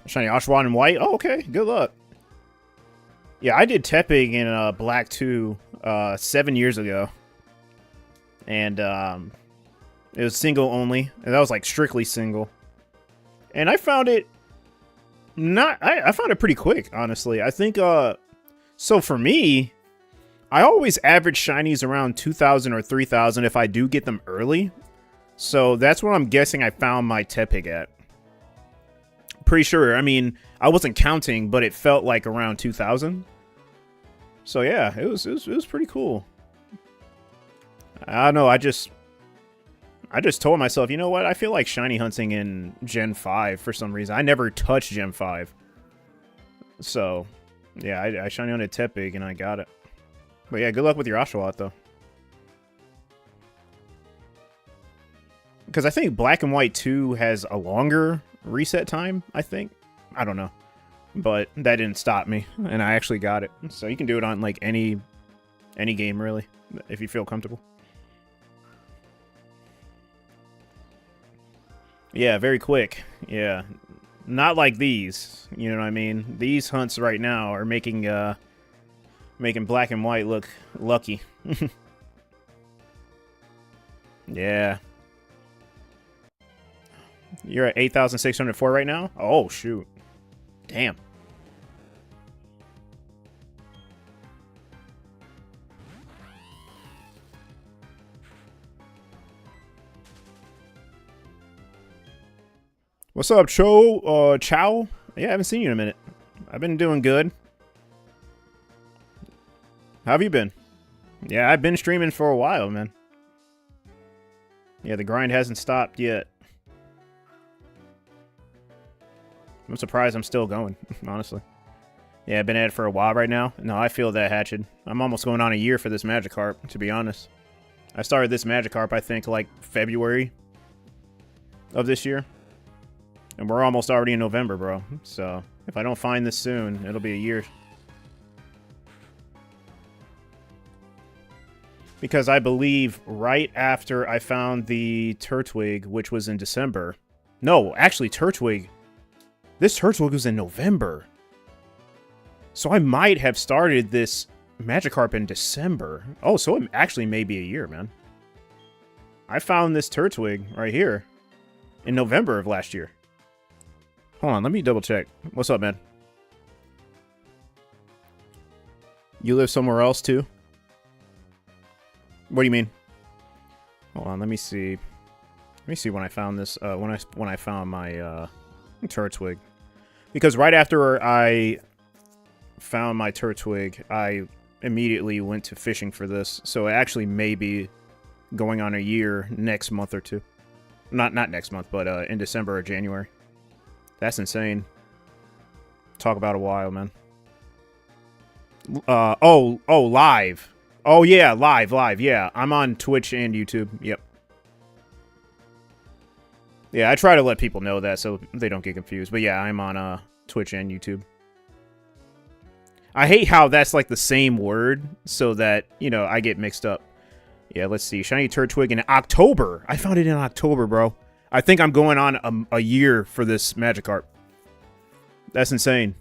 [SPEAKER 1] Shiny Oshawott in white. Oh, okay. Good luck. Yeah, I did Tepig in Black 2 7 years ago. And it was single only. And that was like strictly single. And I found it I found it pretty quick, honestly. I think so for me, I always average shinies around 2,000 or 3,000 if I do get them early. So that's what I'm guessing I found my Tepig at. Pretty sure. I mean, I wasn't counting, but it felt like around 2,000. So yeah, it was pretty cool. I don't know. I just told myself, you know what? I feel like shiny hunting in Gen 5 for some reason. I never touched Gen 5. So yeah, I shiny hunted Tepig and I got it. But yeah, good luck with your Oshawott though. Because I think Black and White 2 has a longer reset time, I think. I don't know. But that didn't stop me, and I actually got it. So you can do it on, like, any game, really, if you feel comfortable. Yeah, very quick. Yeah. Not like these, you know what I mean? These hunts right now are making Black and White look lucky. Yeah. You're at 8,604 right now? Oh, shoot. Damn. What's up, Chow? Yeah, I haven't seen you in a minute. I've been doing good. How have you been? Yeah, I've been streaming for a while, man. Yeah, the grind hasn't stopped yet. I'm surprised I'm still going, honestly. Yeah, I've been at it for a while right now. No, I feel that, Hatchet. I'm almost going on a year for this Magikarp, to be honest. I started this Magikarp, I think, like February of this year. And we're almost already in November, bro. So, if I don't find this soon, it'll be a year. Because I believe right after I found the Turtwig, which was in December. No, actually, Turtwig... This Turtwig was in November. So I might have started this Magikarp in December. Oh, so it actually may be a year, man. I found this Turtwig right here in November of last year. Hold on, let me double check. What's up, man? You live somewhere else too? What do you mean? Hold on, let me see. Let me see when I found this. When I found my Turtwig, because right after I found my Turtwig, I immediately went to fishing for this. So it actually may be going on a year next month or two. Not next month, but in December or January. That's insane. Talk about a while, man. Oh, live. Oh yeah, live. Yeah, I'm on Twitch and YouTube. Yep. Yeah, I try to let people know that so they don't get confused. But yeah, I'm on Twitch and YouTube. I hate how that's like the same word so that, you know, I get mixed up. Yeah, let's see. Shiny Turtwig in October. I found it in October, bro. I think I'm going on a year for this Magikarp. That's insane.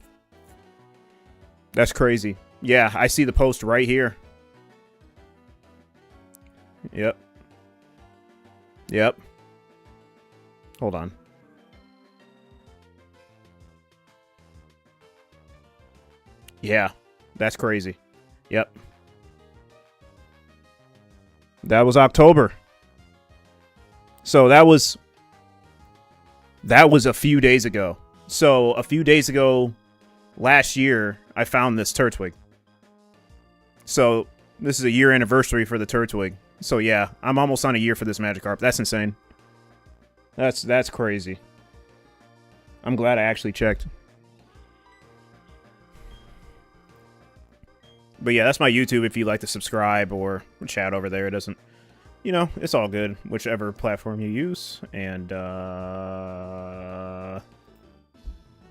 [SPEAKER 1] That's crazy. Yeah, I see the post right here. Yep. Yep. Hold on. Yeah, that's crazy. Yep. That was October. So that was a few days ago. So a few days ago, last year, I found this Turtwig. So this is a year anniversary for the Turtwig. So yeah, I'm almost on a year for this Magikarp. That's insane. That's crazy. I'm glad I actually checked. But yeah, that's my YouTube if you'd like to subscribe or chat over there. It doesn't, you know, it's all good, whichever platform you use. And,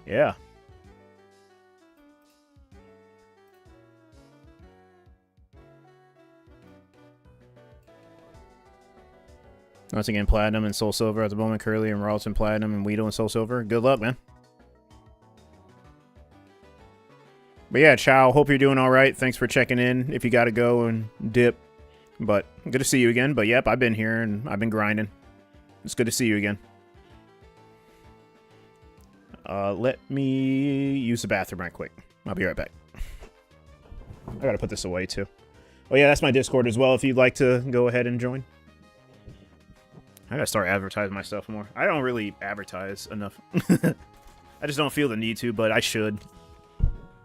[SPEAKER 1] yeah. Once again, Platinum and Soul Silver at the moment. Curly and Ralston Platinum and Weedle and Soul Silver. Good luck, man. But yeah, Chow, hope you're doing all right. Thanks for checking in. If you got to go and dip. But good to see you again. But yep, I've been here and I've been grinding. It's good to see you again. Let me use the bathroom right quick. I'll be right back. I gotta put this away too. Oh yeah, that's my Discord as well if you'd like to go ahead and join. I gotta start advertising myself more. I don't really advertise enough. I just don't feel the need to, but I should.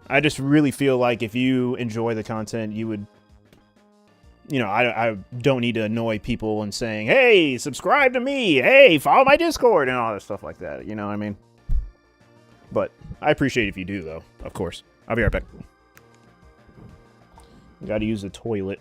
[SPEAKER 1] I just really feel like if you enjoy the content, you would... You know, I don't need to annoy people and saying, hey, subscribe to me, hey, follow my Discord, and all that stuff like that. You know what I mean? But I appreciate if you do, though, of course. I'll be right back. Gotta use the toilet.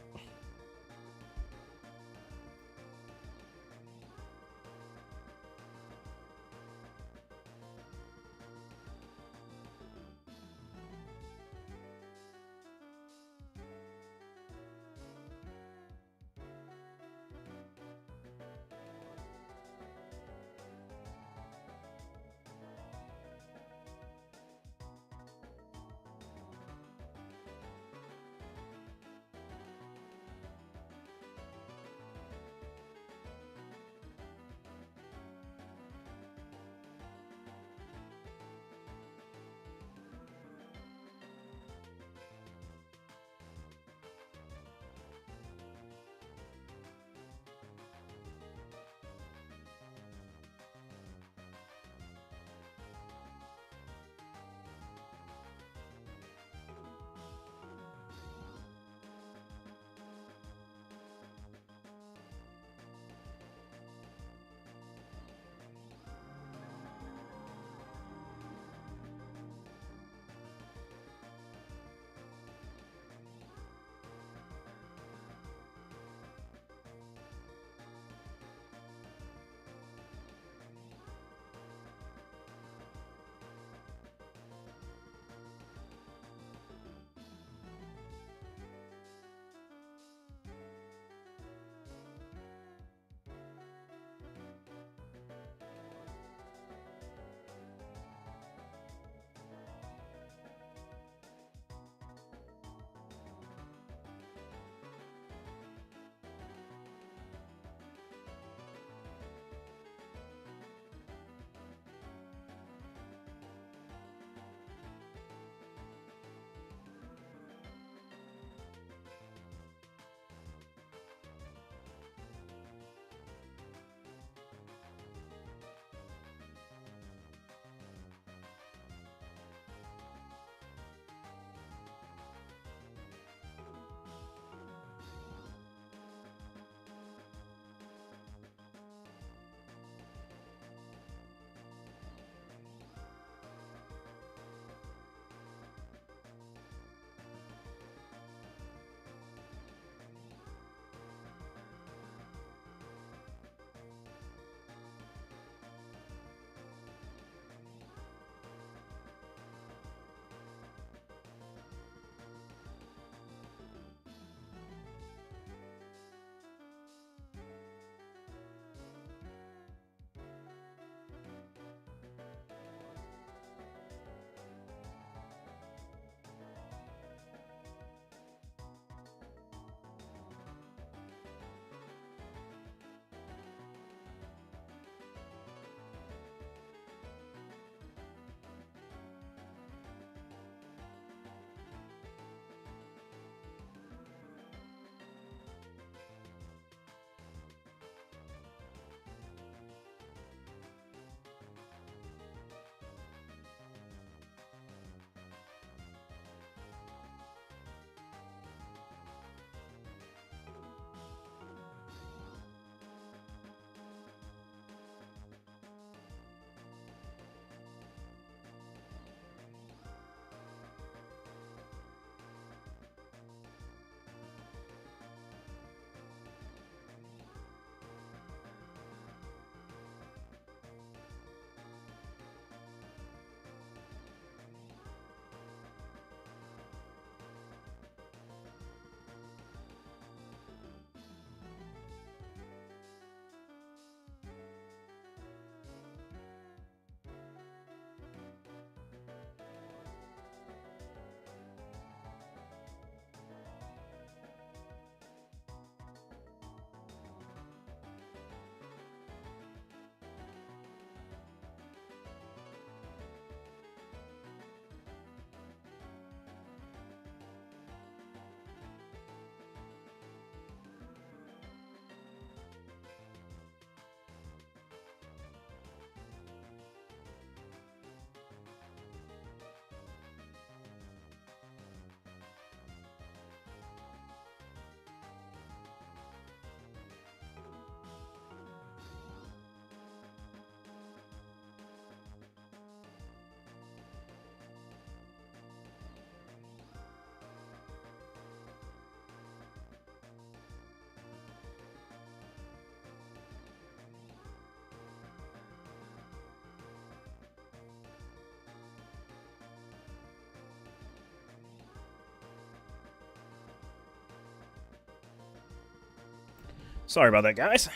[SPEAKER 1] Sorry about that, guys.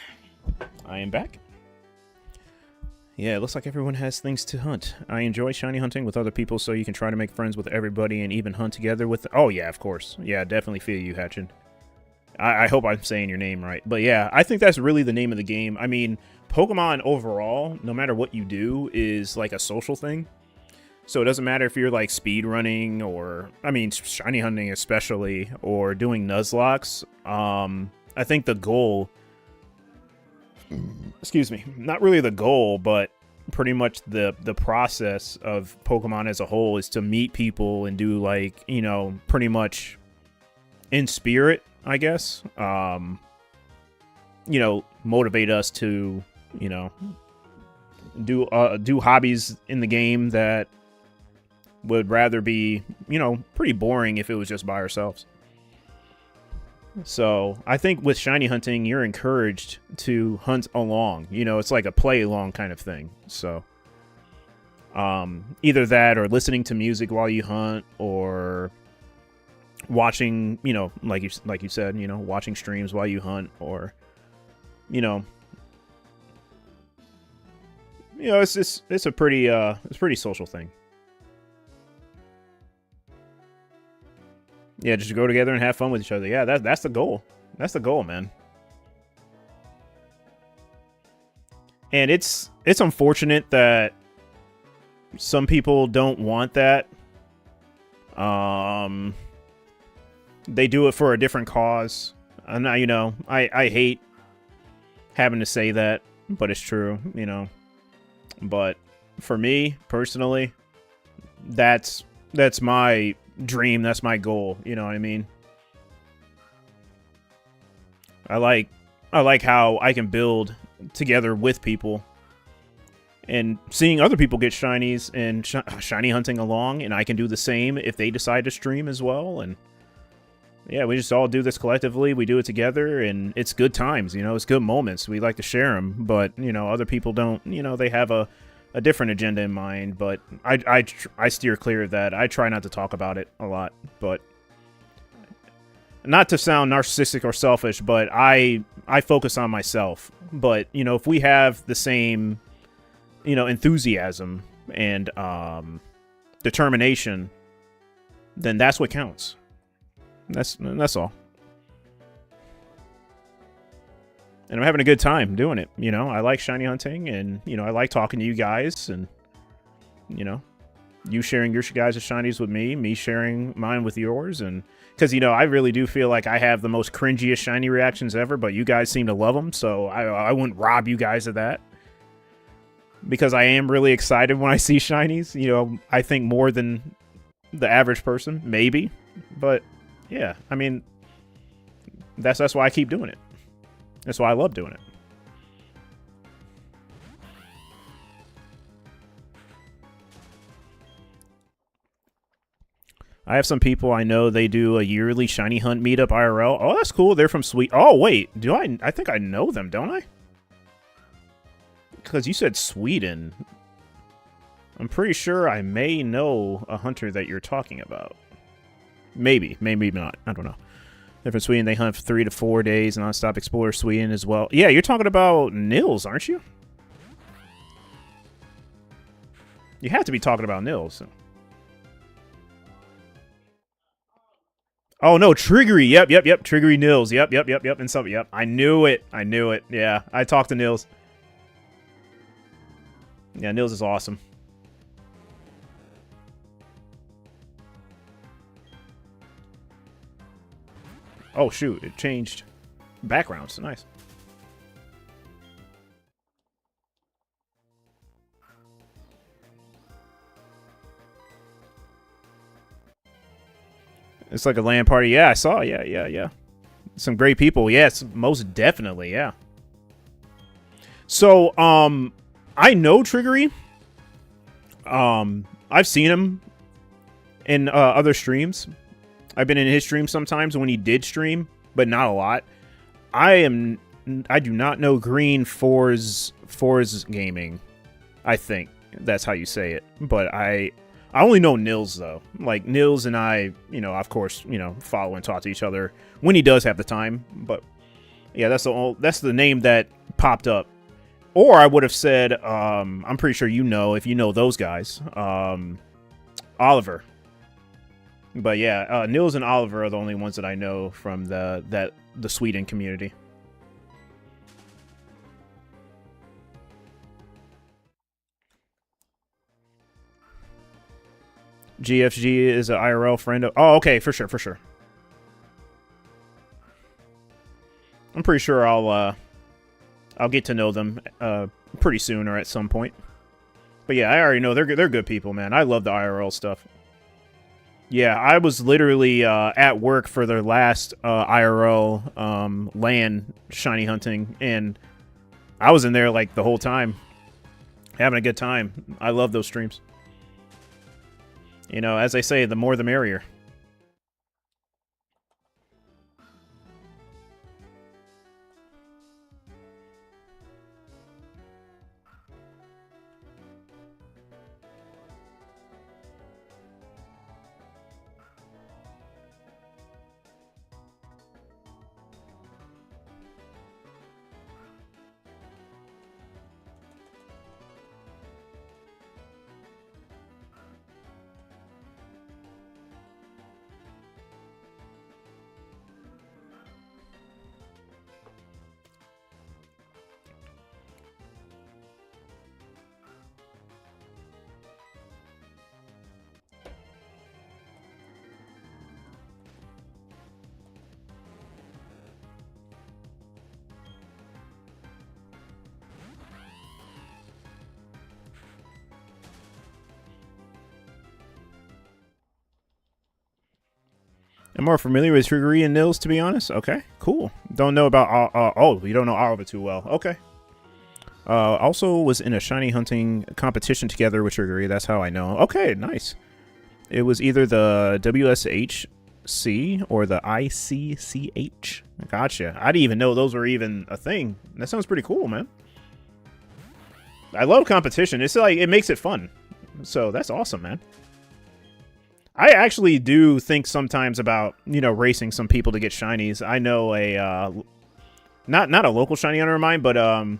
[SPEAKER 1] I am back. Yeah, it looks like everyone has things to hunt. I enjoy shiny hunting with other people so you can try to make friends with everybody and even hunt together with... Oh, yeah, of course. Yeah, definitely feel you, Hatchin. I hope I'm saying your name right. But yeah, I think that's really the name of the game. I mean, Pokemon overall, no matter what you do, is like a social thing. So it doesn't matter if you're like speed running or, I mean, shiny hunting especially, or doing Nuzlocks. I think the goal... Excuse me, not really the goal, but pretty much the process of Pokemon as a whole is to meet people and do, like, you know, pretty much in spirit, I guess, you know, motivate us to, you know, do hobbies in the game that would rather be, you know, pretty boring if it was just by ourselves. So I think with shiny hunting, you're encouraged to hunt along. You know, it's like a play along kind of thing. So either that or listening to music while you hunt, or watching, you know, like you said, you know, watching streams while you hunt, or, you know, it's a pretty social thing. Yeah, just go together and have fun with each other. Yeah, that's the goal. That's the goal, man. And it's unfortunate that some people don't want that. They do it for a different cause. And you know, I hate having to say that, but it's true, you know. But for me personally, that's my dream, that's my goal, you know what I mean? I like how I can build together with people, and seeing other people get shinies and shiny hunting along, and I can do the same if they decide to stream as well. And yeah, we just all do this collectively, we do it together, and it's good times, you know, it's good moments, we like to share them. But, you know, other people don't, you know, they have a different agenda in mind, but I steer clear of that. I try not to talk about it a lot, but not to sound narcissistic or selfish, but I focus on myself. But, you know, if we have the same, you know, enthusiasm and determination, then that's what counts. That's all. And I'm having a good time doing it, you know? I like shiny hunting, and, you know, I like talking to you guys, and, you know, you sharing your guys' shinies with me sharing mine with yours, and, because, you know, I really do feel like I have the most cringiest shiny reactions ever, but you guys seem to love them, so I wouldn't rob you guys of that. Because I am really excited when I see shinies, you know, I think more than the average person, maybe, but, yeah, I mean, that's why I keep doing it. That's why I love doing it. I have some people I know, they do a yearly shiny hunt meetup IRL. Oh, that's cool. They're from Sweden. Oh, wait. Do I think I know them, don't I? Because you said Sweden. I'm pretty sure I may know a hunter that you're talking about. Maybe. Maybe not. I don't know. They're from Sweden. They hunt for 3 to 4 days. Non-stop explore Sweden as well. Yeah, you're talking about Nils, aren't you? You have to be talking about Nils. Oh, no, Triggery. Yep. Triggery Nils. Yep. And some, yep. I knew it. Yeah, I talked to Nils. Yeah, Nils is awesome. Oh, shoot. It changed backgrounds. Nice. It's like a LAN party. Yeah, I saw. Yeah. Some great people. Yes, most definitely. Yeah. So, I know Triggery. I've seen him in other streams. I've been in his stream sometimes when he did stream, but not a lot. I do not know Green Forz Gaming. I think that's how you say it. But I only know Nils, though. Like, Nils and I, you know, of course, you know, follow and talk to each other when he does have the time. But Yeah, that's the name that popped up. Or I would have said, I'm pretty sure you know, if you know those guys, Oliver. But yeah, Nils and Oliver are the only ones that I know from the Sweden community. GFG is an IRL friend of... Oh, okay, for sure, for sure. I'm pretty sure I'll get to know them pretty soon or at some point. But yeah, I already know they're good people, man. I love the IRL stuff. Yeah, I was literally at work for their last IRL LAN shiny hunting, and I was in there like the whole time, having a good time. I love those streams. You know, as I say, the more the merrier. I'm more familiar with Triggery and Nils, to be honest. Okay, cool. Don't know about... oh, you don't know Oliver too well. Okay. Also was in a shiny hunting competition together with Triggery. That's how I know. Okay, nice. It was either the WSHC or the ICCH. Gotcha. I didn't even know those were even a thing. That sounds pretty cool, man. I love competition. It's like, it makes it fun. So that's awesome, man. I actually do think sometimes about, you know, racing some people to get shinies. I know a, not a local shiny hunter of mine, but, I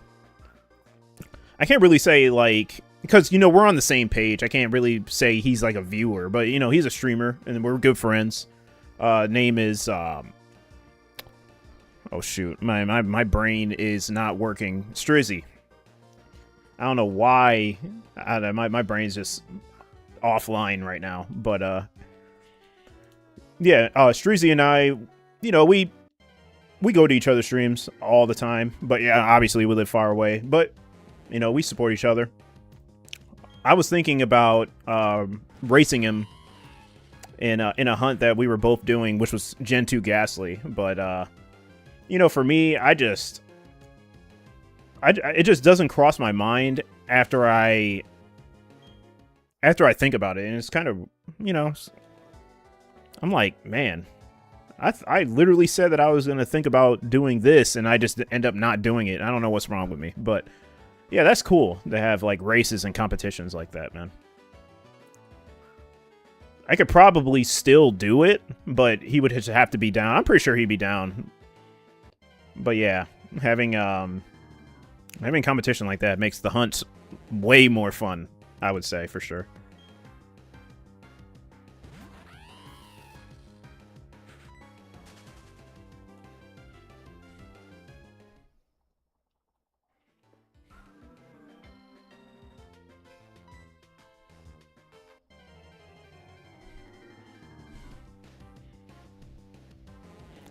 [SPEAKER 1] can't really say, like, because, you know, we're on the same page. I can't really say he's, like, a viewer, but, you know, he's a streamer, and we're good friends. Name is, oh, shoot. My brain is not working. Strizzy. I don't know why. My brain's just offline right now, but yeah, Streezy and I, you know, we go to each other's streams all the time, but yeah, obviously we live far away, but you know, we support each other. I was thinking about racing him in a hunt that we were both doing, which was Gen 2 Ghastly, but you know, for me, it just doesn't cross my mind after I think about it, and it's kind of, you know, I'm like, man, I literally said that I was going to think about doing this, and I just end up not doing it. I don't know what's wrong with me, but yeah, that's cool to have, like, races and competitions like that, man. I could probably still do it, but he would just have to be down. I'm pretty sure he'd be down. But yeah, having competition like that makes the hunts way more fun, I would say, for sure.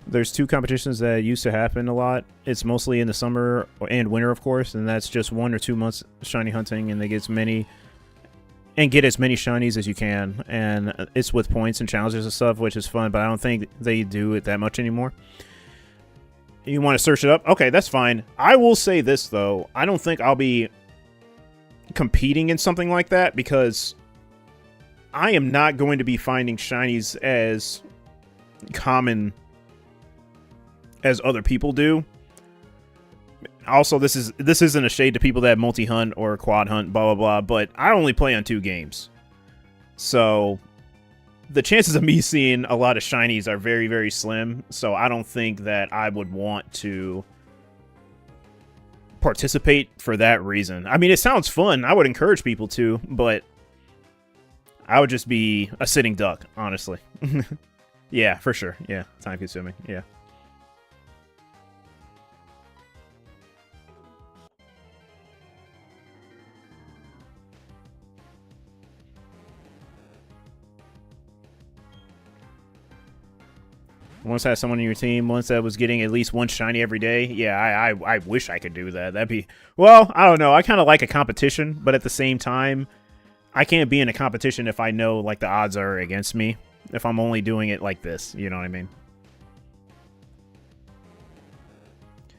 [SPEAKER 1] There's two competitions that used to happen a lot. It's mostly in the summer and winter, of course, and that's just 1 or 2 months shiny hunting, and they get as many shinies as you can, and it's with points and challenges and stuff, which is fun, but I don't think they do it that much anymore. You want to search it up? Okay, that's fine. I will say this, though. I don't think I'll be competing in something like that, because I am not going to be finding shinies as common as other people do. Also, this isn't a shade to people that multi-hunt or quad hunt, blah, blah, blah, but I only play on 2 games. So, the chances of me seeing a lot of shinies are very, very slim, so I don't think that I would want to participate for that reason. I mean, it sounds fun. I would encourage people to, but I would just be a sitting duck, honestly. Yeah, for sure. Yeah, time consuming. Yeah. Once had someone in your team once that was getting at least one shiny every day. Yeah, I wish I could do that. That'd be... Well, I don't know. I kind of like a competition, but at the same time, I can't be in a competition if I know, like, the odds are against me. If I'm only doing it like this. You know what I mean?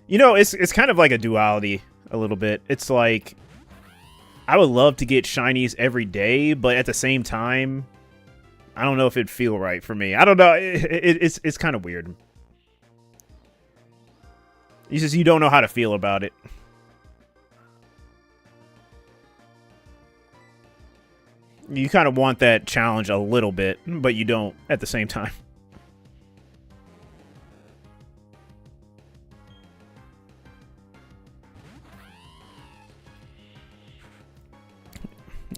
[SPEAKER 1] You know, it's kind of like a duality a little bit. It's like, I would love to get shinies every day, but at the same time... I don't know if it'd feel right for me. I don't know. It's kind of weird. You don't know how to feel about it. You kind of want that challenge a little bit, but you don't at the same time.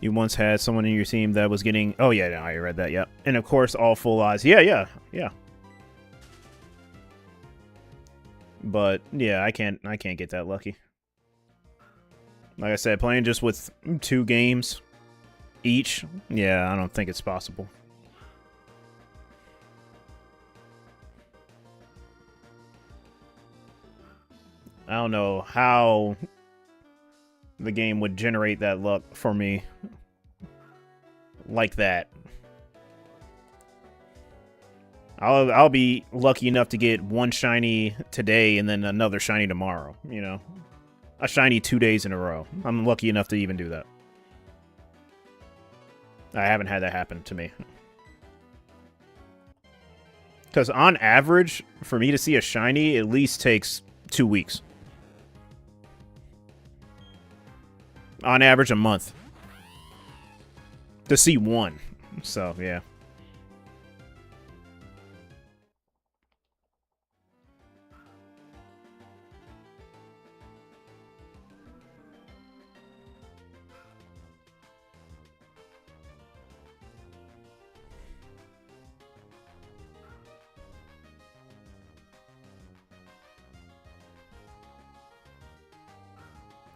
[SPEAKER 1] You once had someone in your team that was getting... Oh, yeah, no, I read that, yep. And, of course, all full eyes. Yeah. But, yeah, I can't get that lucky. Like I said, playing just with 2 games each, yeah, I don't think it's possible. I don't know how the game would generate that luck for me like that. I'll be lucky enough to get one shiny today and then another shiny tomorrow, you know. A shiny 2 days in a row. I'm lucky enough to even do that. I haven't had that happen to me. Because on average, for me to see a shiny, it at least takes 2 weeks. On average, a month. To see one. So, yeah.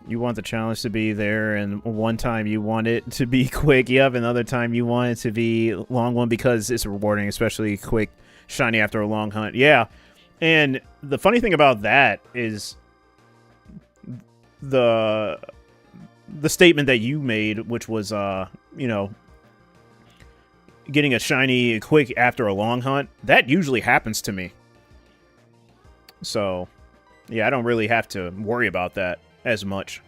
[SPEAKER 1] You want the challenge to be there, and one time you want it to be quick, yep, another time you want it to be a long one because it's rewarding, especially quick, shiny after a long hunt. Yeah, and the funny thing about that is the statement that you made, which was, you know, getting a shiny quick after a long hunt, that usually happens to me. So, yeah, I don't really have to worry about that as much.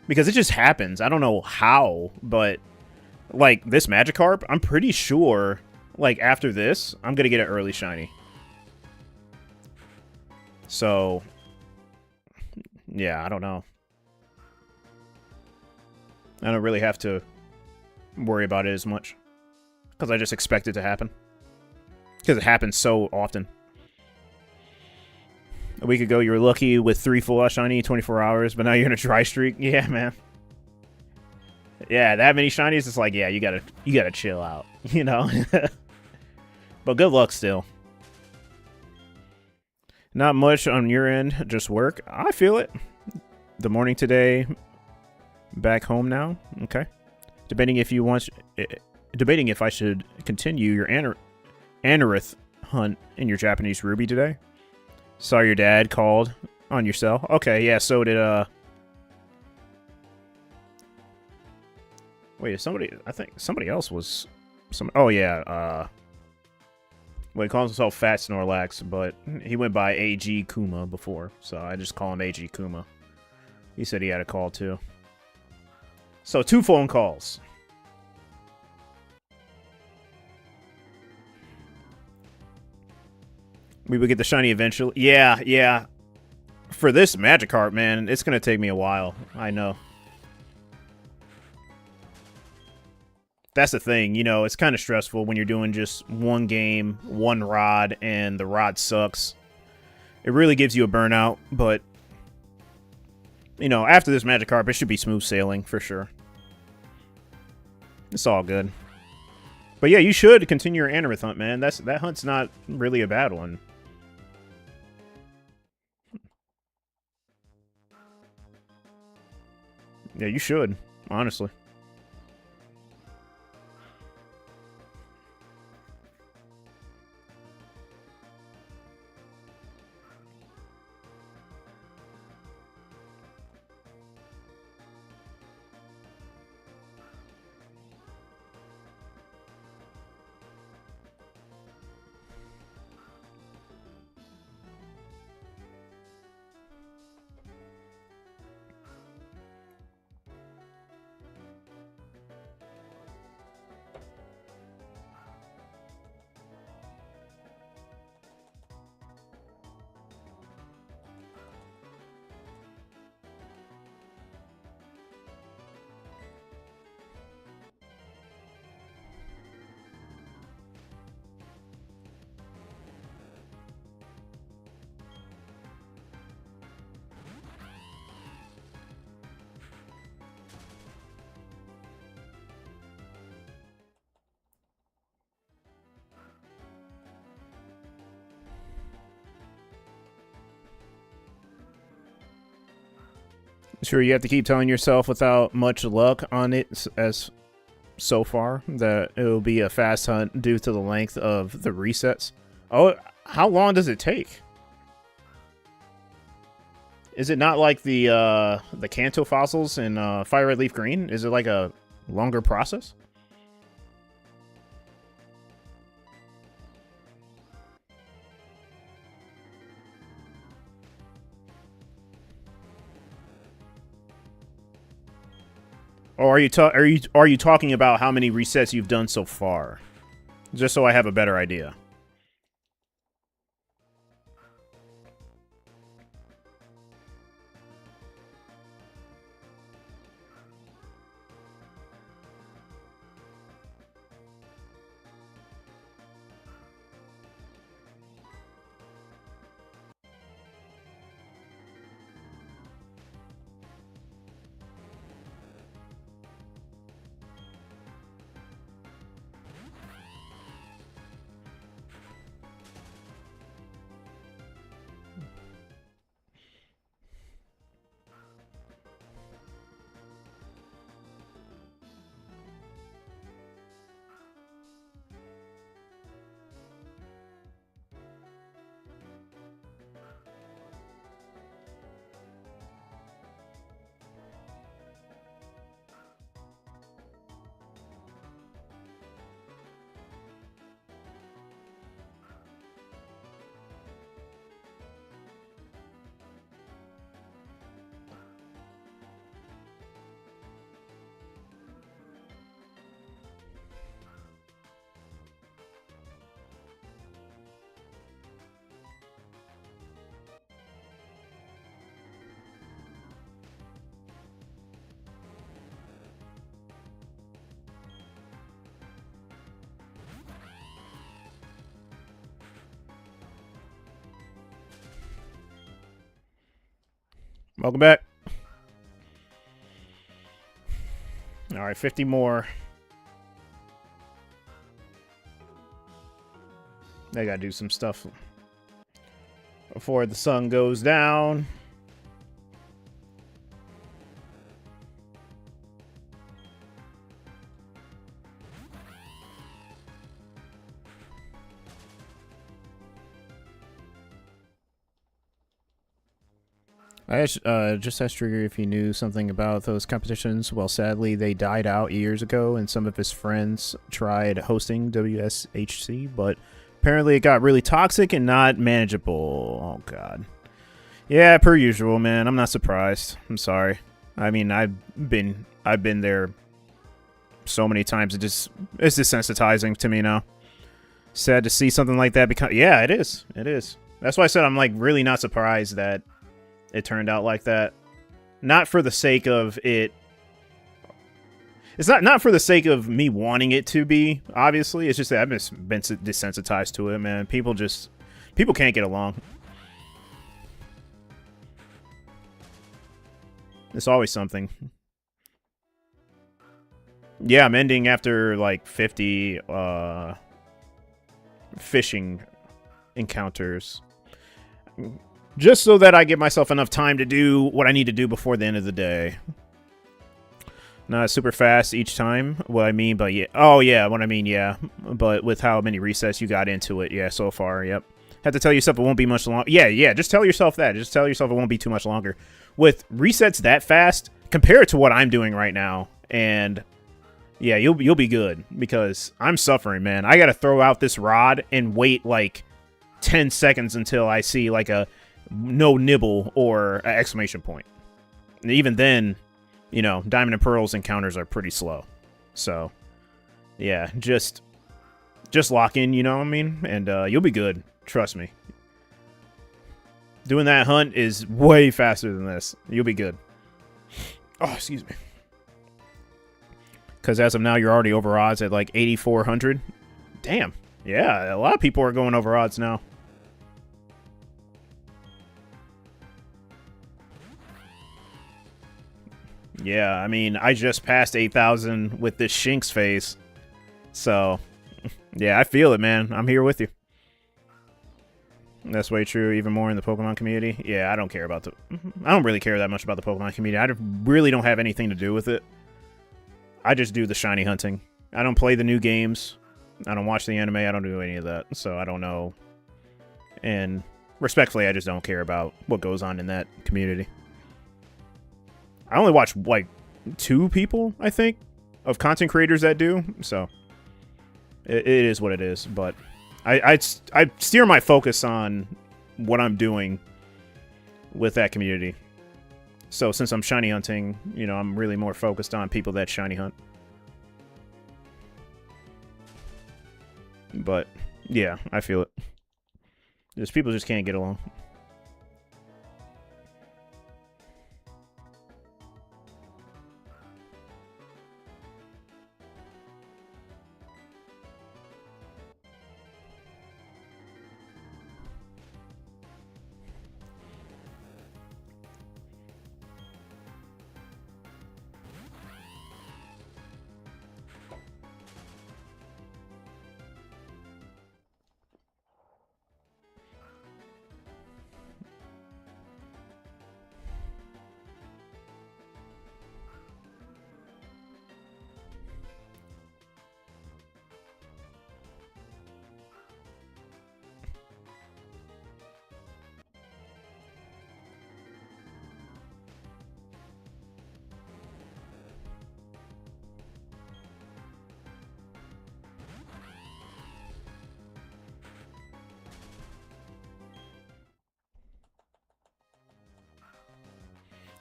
[SPEAKER 1] Because it just happens. I don't know how, but like this Magikarp, I'm pretty sure like after this, I'm going to get an early shiny. So, yeah, I don't know. I don't really have to worry about it as much. Because I just expect it to happen. Because it happens so often. A week ago, you were lucky with 3 full-out shiny in 24 hours, but now you're in a dry streak. Yeah, man. Yeah, that many shinies, it's like, yeah, you gotta chill out, you know? But good luck still. Not much on your end, just work. I feel it. The morning today, back home now. Okay. Debating if I should continue your Anorith hunt in your Japanese Ruby today. Saw your dad called on your cell. Okay, yeah, so did, wait, somebody... I think somebody else was... Oh, yeah, well, he calls himself Fat Snorlax, but he went by AG Kuma before, so I just call him AG Kuma. He said he had a call, too. So, 2 phone calls. We would get the shiny eventually. Yeah. For this Magikarp, man, it's going to take me a while. I know. that's the thing, you know, it's kind of stressful when you're doing just one game, one rod, and the rod sucks. It really gives you a burnout, but, you know, after this Magikarp, it should be smooth sailing for sure. It's all good. But yeah, you should continue your Anorith hunt, man. That hunt's not really a bad one. Yeah, you should, honestly. Sure, you have to keep telling yourself without much luck on it as so far that it will be a fast hunt due to the length of the resets. Oh, how long does it take? Is it not like the Kanto fossils in Fire Red Leaf Green? Is it like a longer process? Or are you talking about how many resets you've done so far? Just so I have a better idea. Welcome back. All right, 50 more. I gotta do some stuff before the sun goes down. I just asked Trigger if he knew something about those competitions. Well, sadly, they died out years ago, and some of his friends tried hosting WSHC, but apparently it got really toxic and not manageable. Oh, God. Yeah, per usual, man. I'm not surprised. I'm sorry. I mean, I've been there so many times. It's desensitizing to me now. Sad to see something like that become... Yeah, it is. It is. That's why I said I'm, like, really not surprised that it turned out like that. Not for the sake of it. It's not for the sake of me wanting it to be, obviously. It's just that I've just been desensitized to it, man. People can't get along. It's always something. Yeah, I'm ending after like 50 fishing encounters. Just so that I give myself enough time to do what I need to do before the end of the day. Not super fast each time. What I mean, but yeah. Oh, yeah, what I mean, yeah. But with how many resets you got into it, yeah, so far, yep. Have to tell yourself it won't be much longer. Yeah, just tell yourself that. Just tell yourself it won't be too much longer. With resets that fast, compare it to what I'm doing right now, and yeah, you'll be good, because I'm suffering, man. I gotta throw out this rod and wait like 10 seconds until I see like a no nibble or an exclamation point. And even then, you know, Diamond and Pearls encounters are pretty slow. So, yeah, just lock in, you know what I mean? And you'll be good. Trust me. Doing that hunt is way faster than this. You'll be good. Oh, excuse me. Because as of now, you're already over odds at like 8,400. Damn. Yeah, a lot of people are going over odds now. Yeah, I mean, I just passed 8,000 with this Shinx phase. So, yeah, I feel it, man. I'm here with you. That's way true, even more in the Pokemon community. Yeah, I don't care about I don't really care that much about the Pokemon community. I really don't have anything to do with it. I just do the shiny hunting. I don't play the new games. I don't watch the anime. I don't do any of that. So I don't know. And respectfully, I just don't care about what goes on in that community. I only watch, like, 2 people, I think, of content creators that do. So it is what it is. But I steer my focus on what I'm doing with that community. So since I'm shiny hunting, you know, I'm really more focused on people that shiny hunt. But yeah, I feel it. Just people just can't get along.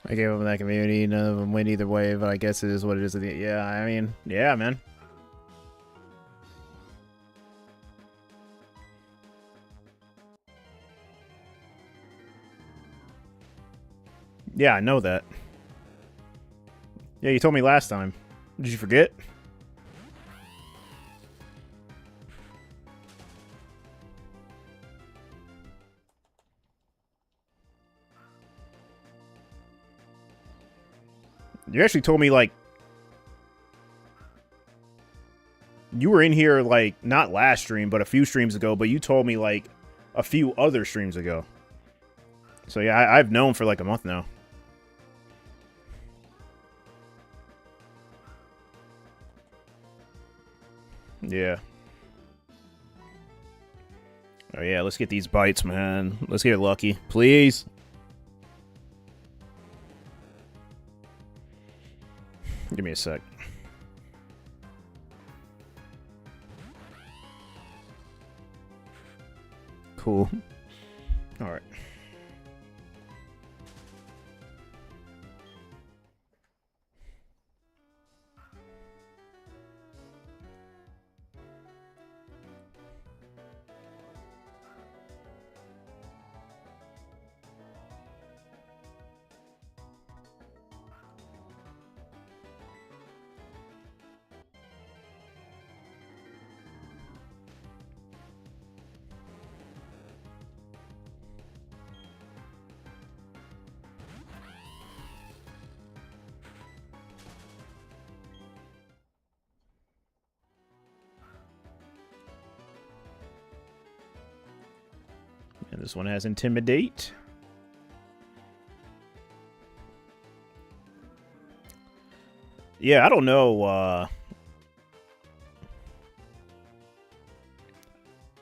[SPEAKER 1] I gave up on that community. None of them win either way, but I guess it is what it is. Yeah, I mean, yeah, man. Yeah, I know that. Yeah, you told me last time. Did you forget? You actually told me, like, you were in here, like, not last stream, but a few streams ago, but you told me, like, a few other streams ago. So, yeah, I've known for, like, a month now. Yeah. Oh, yeah, let's get these bites, man. Let's get lucky. Please. Give me a sec. Cool. All right. And this one has Intimidate. Yeah, I don't know.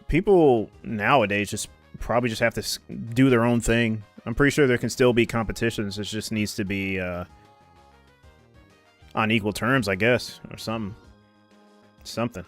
[SPEAKER 1] People nowadays just probably just have to do their own thing. I'm pretty sure there can still be competitions. It just needs to be on equal terms, I guess, or something. Something.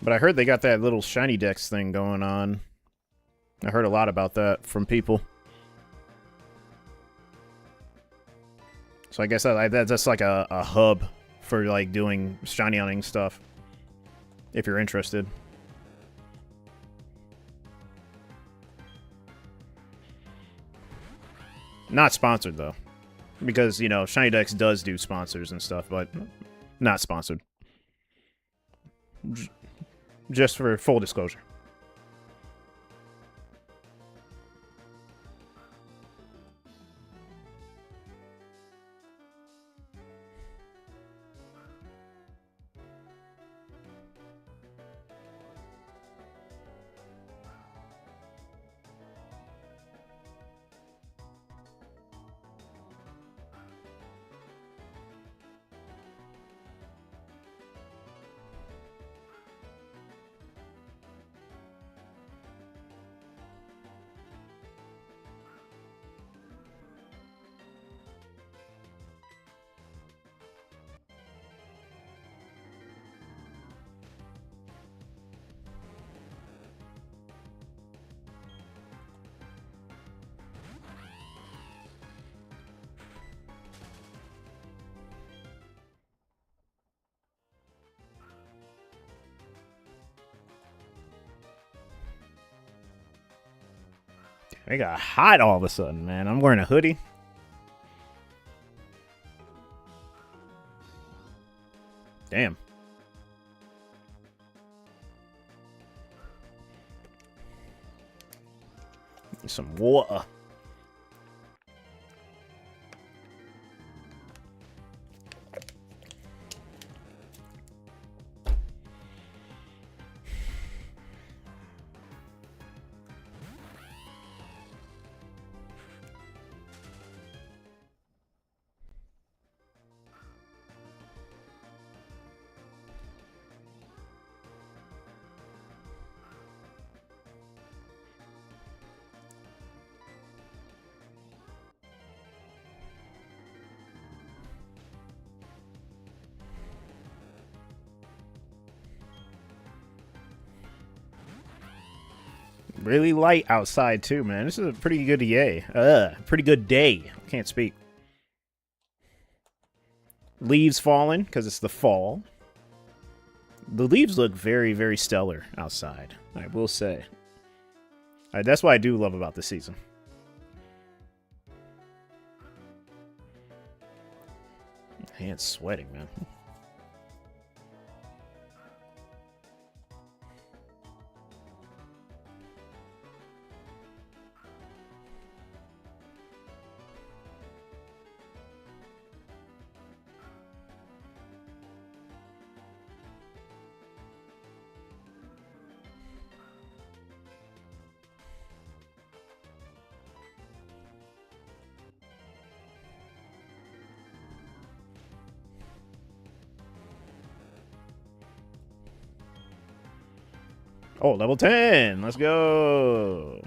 [SPEAKER 1] But I heard they got that little shiny dex thing going on. I heard a lot about that from people. So I guess that's like a hub for like doing shiny hunting stuff. If you're interested. Not sponsored though. Because, you know, Shiny Dex does do sponsors and stuff, but not sponsored. Just for full disclosure. It got hot all of a sudden, man. I'm wearing a hoodie. Damn. Some water. Really light outside too, man. This is a pretty good pretty good day. Can't speak. Leaves falling because it's the fall. The leaves look very, very stellar outside, I will say. That's what I do love about this season. Hand's sweating, man. Oh, level 10. Let's go.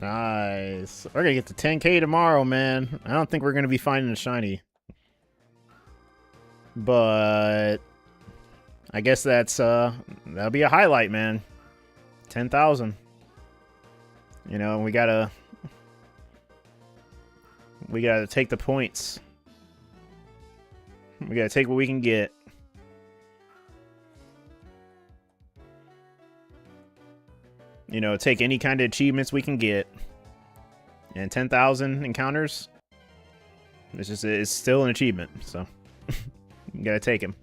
[SPEAKER 1] Nice. We're gonna get to 10K tomorrow, man. I don't think we're gonna be finding a shiny. But I guess that'll be a highlight, man. 10,000. You know, we gotta take the points. We gotta take what we can get. You know, take any kind of achievements we can get. And 10,000 encounters, it's still an achievement, so you gotta take him.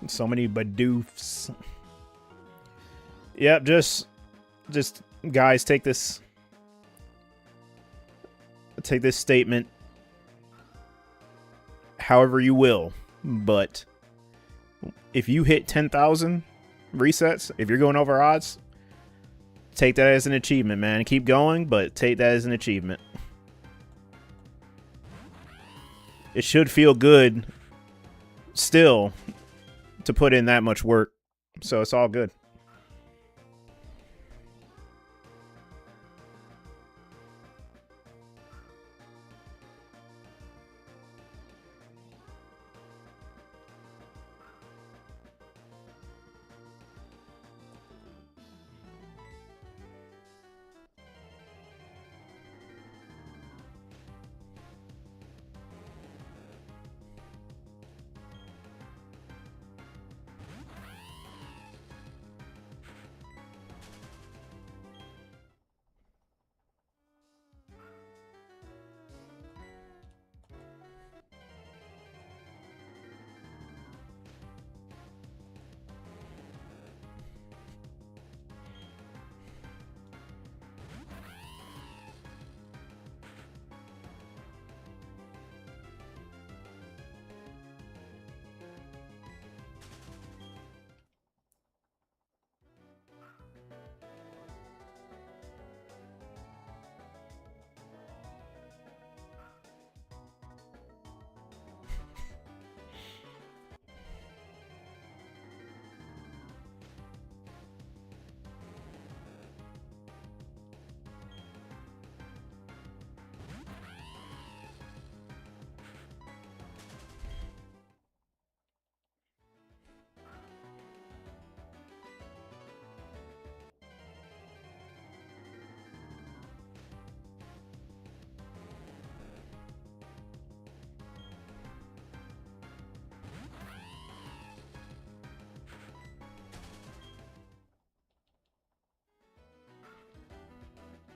[SPEAKER 1] So many Bidoofs. Yep, just guys, take this statement however you will, but if you hit 10,000 resets, if you're going over odds, take that as an achievement, man. Keep going, but take that as an achievement. It should feel good still to put in that much work, so it's all good.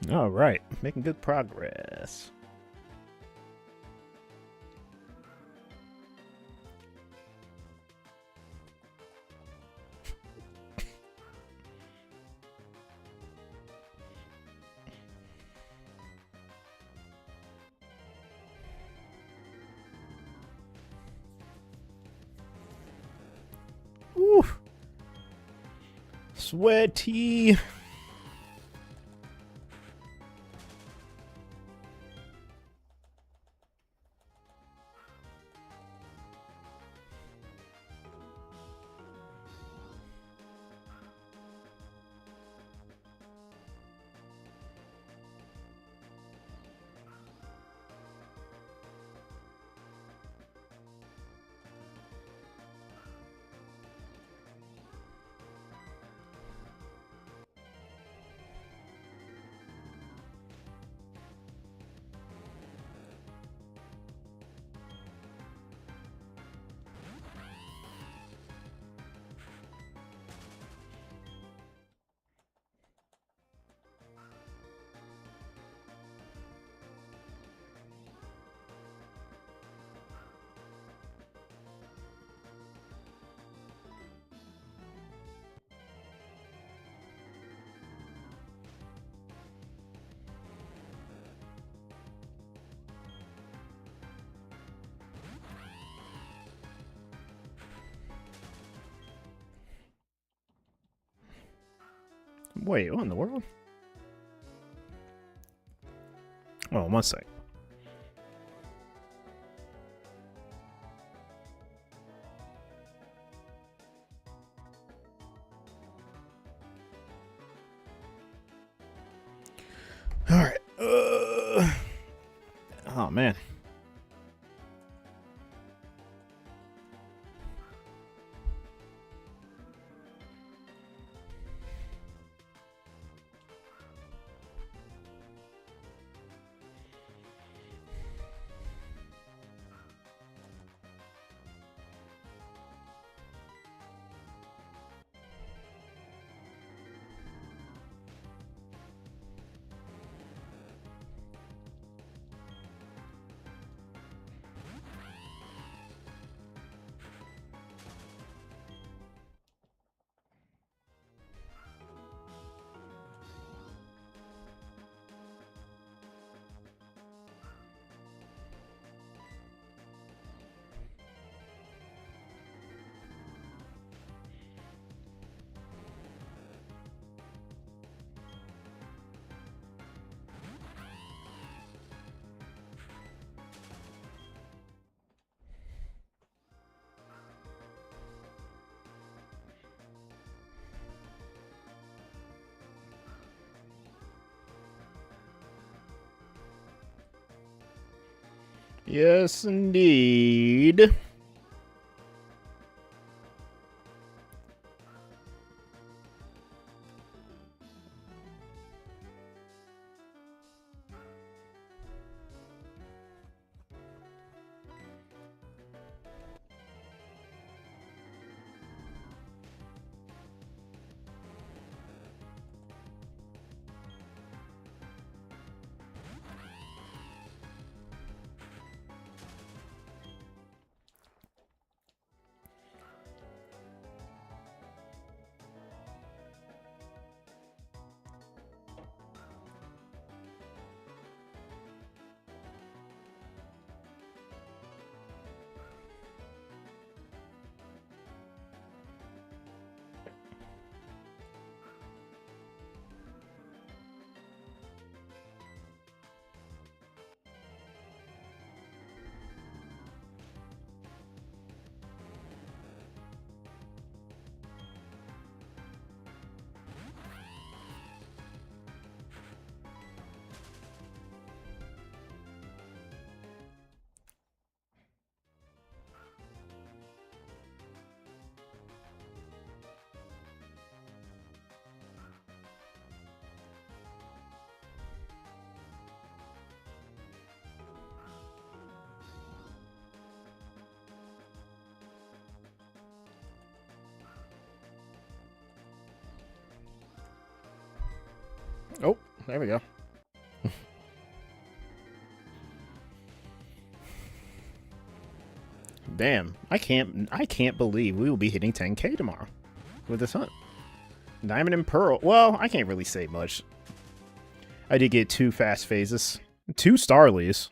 [SPEAKER 1] All right, making good progress. Ooh. Sweaty. Wait, what in the world? Oh, 1 sec. All right. Oh man. Yes, indeed. Oh, there we go. Damn, I can't believe we will be hitting 10K tomorrow with this hunt. Diamond and Pearl. Well, I can't really say much. I did get 2 fast phases, 2 Starlies.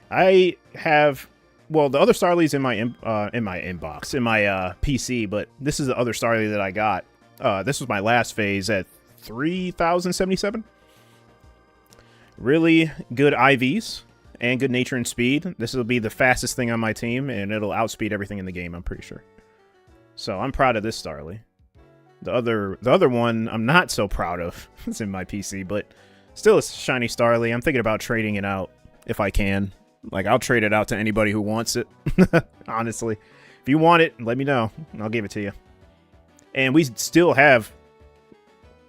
[SPEAKER 1] I have, well, the other Starlies in my inbox, in my PC, but this is the other Starly that I got. This was my last phase at 3,077. Really good IVs and good nature and speed. This will be the fastest thing on my team, and it'll outspeed everything in the game, I'm pretty sure. So I'm proud of this Starly. The other one I'm not so proud of. It's in my PC, but still a shiny Starly. I'm thinking about trading it out if I can. Like, I'll trade it out to anybody who wants it. Honestly. If you want it, let me know. I'll give it to you. And we still have,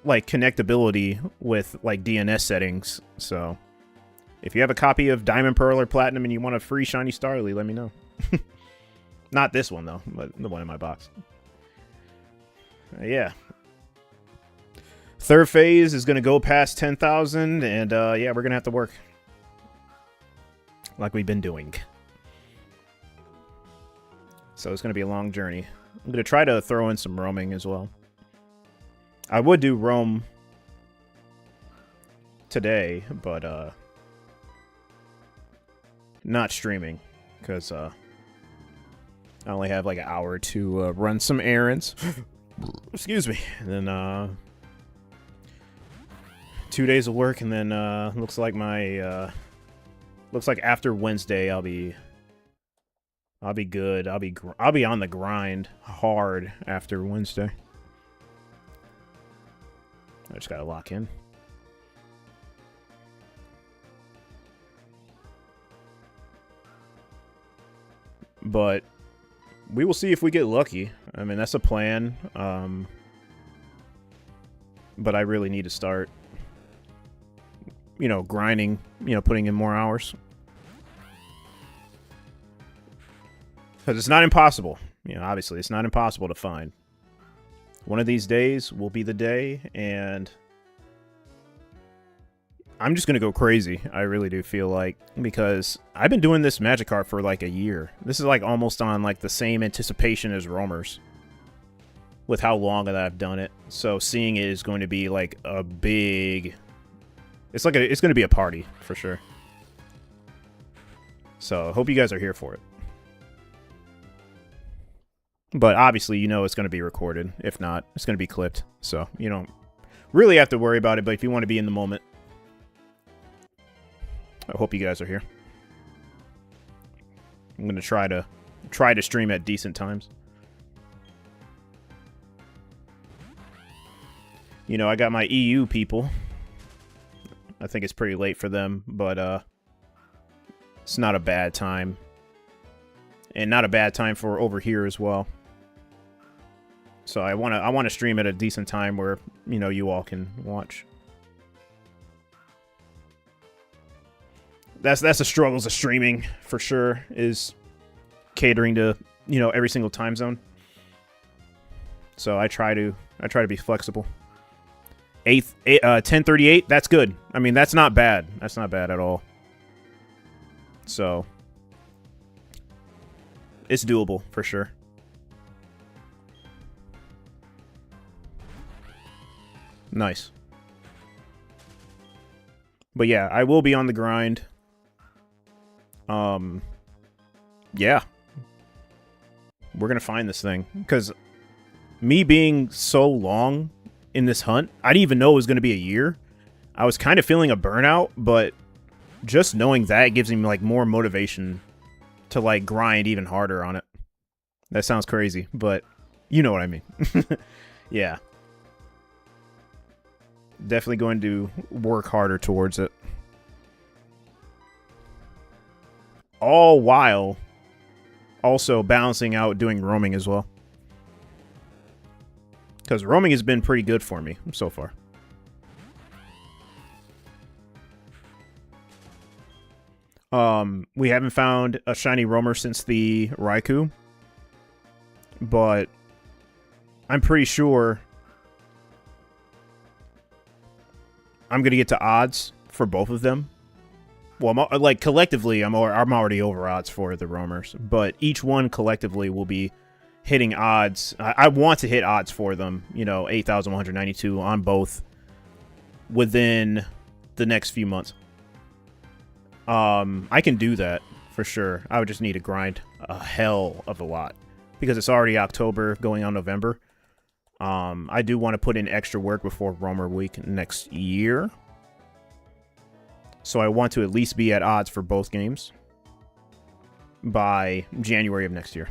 [SPEAKER 1] like, connectability with, like, DNS settings. So, if you have a copy of Diamond, Pearl, or Platinum and you want a free shiny Starly, let me know. Not this one, though, but the one in my box. Yeah. Third phase is going to go past 10,000, and, yeah, we're going to have to work. Like we've been doing. So it's going to be a long journey. I'm going to try to throw in some roaming as well. I would do roam today, but not streaming, because I only have like an hour to run some errands. Excuse me. And then 2 days of work, and then looks like after Wednesday I'll be good. I'll be on the grind hard after Wednesday. I just gotta lock in. But we will see if we get lucky. I mean, that's a plan. But I really need to start, grinding, putting in more hours. Because it's not impossible. Obviously, it's not impossible to find. One of these days will be the day, and I'm just going to go crazy. I really do feel like, because I've been doing this Magikarp for like a year. This is like almost on like the same anticipation as Roamers with how long that I've done it. So seeing it is going to be like a big... It's going to be a party for sure. So I hope you guys are here for it. But obviously, it's going to be recorded. If not, it's going to be clipped. So you don't really have to worry about it. But if you want to be in the moment, I hope you guys are here. I'm going to try to stream at decent times. I got my EU people. I think it's pretty late for them, but it's not a bad time. And not a bad time for over here as well. So I want to stream at a decent time where, you all can watch. That's the struggles of streaming for sure, is catering to, every single time zone. So I try to be flexible. 10:38, that's good. I mean, that's not bad. That's not bad at all. So it's doable for sure. Nice. But yeah, I will be on the grind. Yeah. We're gonna find this thing. Because me being so long in this hunt, I didn't even know it was gonna be a year. I was kind of feeling a burnout, but just knowing that gives me like more motivation to like grind even harder on it. That sounds crazy, but you know what I mean. Yeah. Definitely going to work harder towards it. All while also balancing out doing roaming as well. Because roaming has been pretty good for me so far. We haven't found a shiny roamer since the Raikou. But I'm pretty sure I'm going to get to odds for both of them. Well, like collectively, I'm already over odds for the roamers, but each one collectively will be hitting odds. I want to hit odds for them, 8,192 on both within the next few months. I can do that for sure. I would just need to grind a hell of a lot because it's already October going on November. I do want to put in extra work before Roamer Week next year. So I want to at least be at odds for both games by January of next year.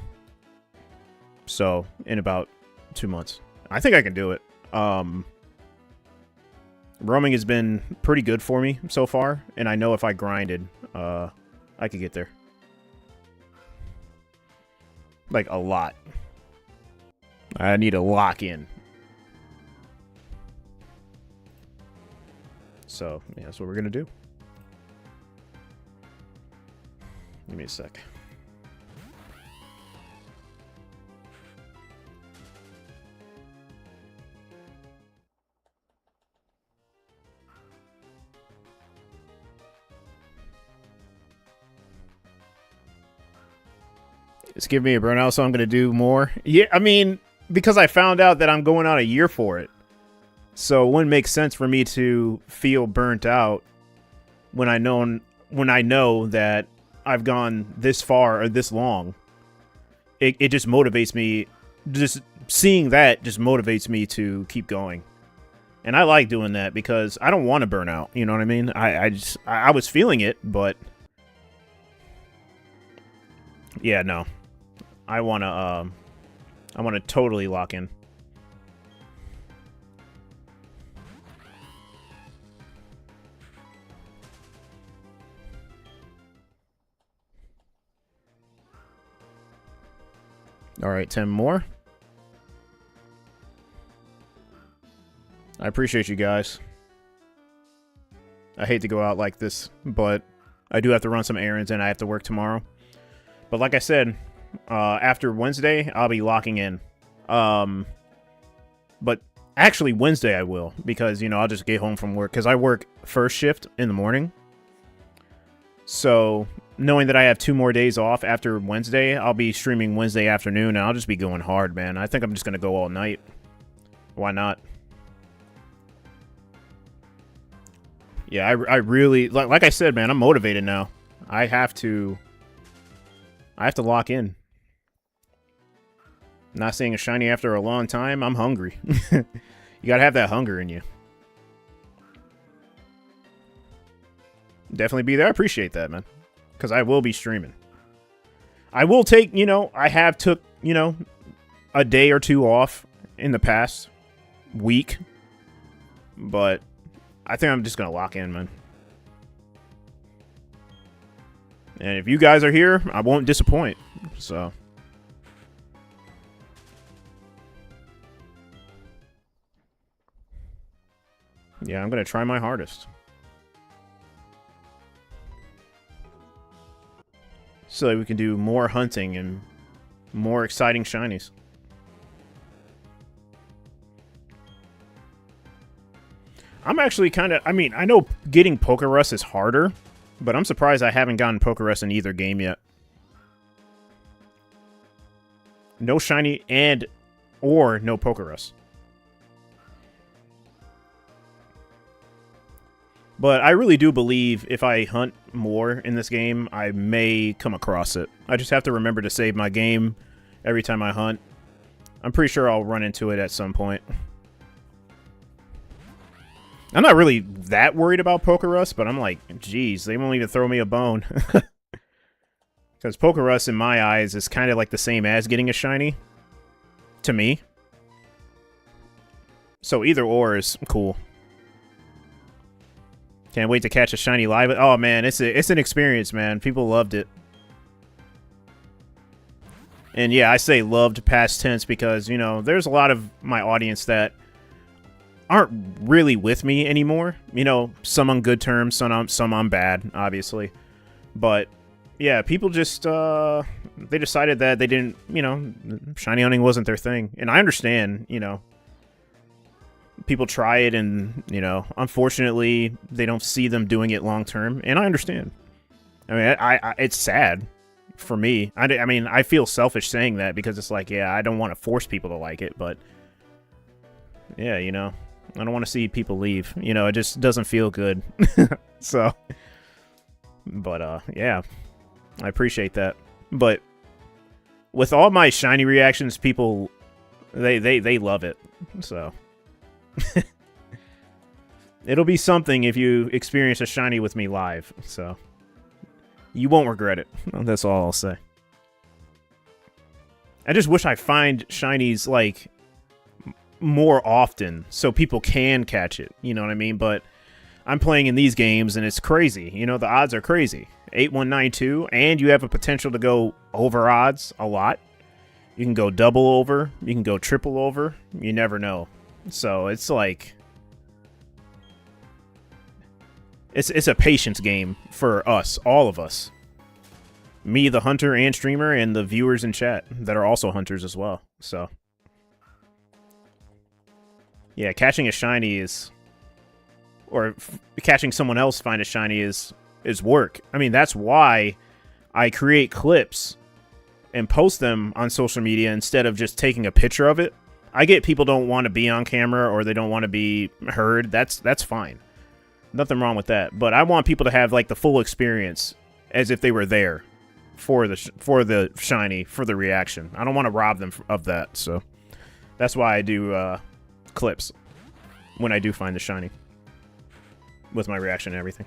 [SPEAKER 1] So in about 2 months. I think I can do it. Roaming has been pretty good for me so far, and I know if I grinded, I could get there. Like a lot. I need to lock in. So, yeah, that's what we're gonna do. Give me a sec. It's giving me a burnout, so I'm going to do more. Yeah, I mean, because I found out that I'm going on a year for it. So it wouldn't make sense for me to feel burnt out when I know that I've gone this far or this long. It just motivates me just seeing that just motivates me to keep going. And I like doing that because I don't want to burn out. You know what I mean? I was feeling it, but yeah, no. I want to totally lock in. All right, 10 more. I appreciate you guys. I hate to go out like this, but I do have to run some errands and I have to work tomorrow. But like I said, after Wednesday, I'll be locking in. But actually Wednesday I will, because, you know, I'll just get home from work because I work first shift in the morning. So knowing that I have 2 more days off after Wednesday, I'll be streaming Wednesday afternoon and I'll just be going hard, man. I think I'm just going to go all night. Why not? Yeah, I really, like I said, man, I'm motivated now. I have to lock in. Not seeing a shiny after a long time, I'm hungry. You gotta have that hunger in you. Definitely be there. I appreciate that, man. Because I will be streaming. I will take, you know, I have took, you know, a day or 2 off in the past week. But I think I'm just going to lock in, man. And if you guys are here, I won't disappoint. So. Yeah, I'm going to try my hardest. So that we can do more hunting and more exciting shinies. I'm actually kind of... I mean, I know getting Pokerus is harder, but I'm surprised I haven't gotten Pokerus in either game yet. No shiny or no Pokerus. But I really do believe if I hunt more in this game, I may come across it. I just have to remember to save my game every time I hunt. I'm pretty sure I'll run into it at some point. I'm not really that worried about Pokerus, but I'm like, geez, they won't even throw me a bone. Because Pokerus, in my eyes, is kind of like the same as getting a shiny. To me. So either or is cool. Can't wait to catch a shiny live. Oh, man, it's an experience, man. People loved it. And yeah, I say loved past tense because, you know, there's a lot of my audience that aren't really with me anymore. You know, some on good terms, some on bad, obviously. But yeah, people just they decided that they didn't, you know, shiny hunting wasn't their thing. And I understand, you know, people try it and, you know, unfortunately they don't see them doing it long term, and I understand. I mean, I it's sad for me. I mean, I feel selfish saying that because it's like, yeah, I don't want to force people to like it, but yeah, you know, I don't want to see people leave. You know, it just doesn't feel good. So, but yeah, I appreciate that. But with all my shiny reactions, people they love it. So it'll be something if you experience a shiny with me live. So you won't regret it. That's all I'll say. I just wish I find shinies like more often so people can catch it. You know what I mean? But I'm playing in these games and it's crazy. You know, the odds are crazy. 8192, and you have a potential to go over odds a lot. You can go double over. You can go triple over. You never know. So it's like it's a patience game for us, all of us. Me, the hunter and streamer, and the viewers in chat that are also hunters as well. So yeah, catching a shiny is, or catching someone else find a shiny is work. I mean, that's why I create clips and post them on social media instead of just taking a picture of it. I get people don't want to be on camera or they don't want to be heard. That's fine. Nothing wrong with that. But I want people to have like the full experience as if they were there for the shiny, for the reaction. I don't want to rob them of that. So That's why I do clips when I do find the shiny with my reaction and everything.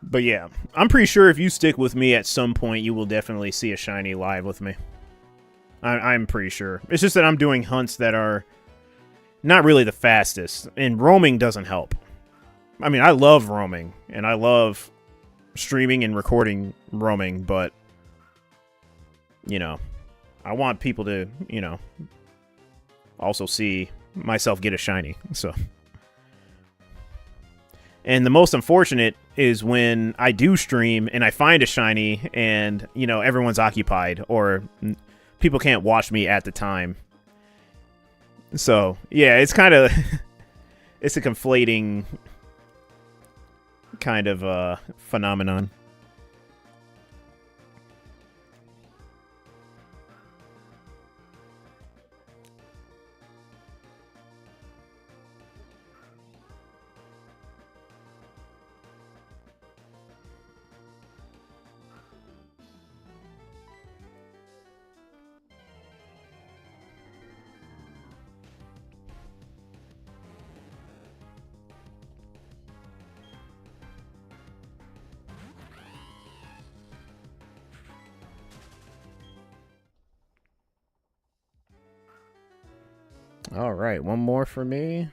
[SPEAKER 1] But yeah, I'm pretty sure if you stick with me at some point, you will definitely see a shiny live with me. I'm pretty sure. It's just that I'm doing hunts that are not really the fastest, and roaming doesn't help. I mean, I love roaming, and I love streaming and recording roaming, but, you know, I want people to, you know, also see myself get a shiny, so... And the most unfortunate is when I do stream and I find a shiny and, you know, everyone's occupied or people can't watch me at the time. So, yeah, it's kind of... it's a conflating kind of phenomenon. All right, one more for me.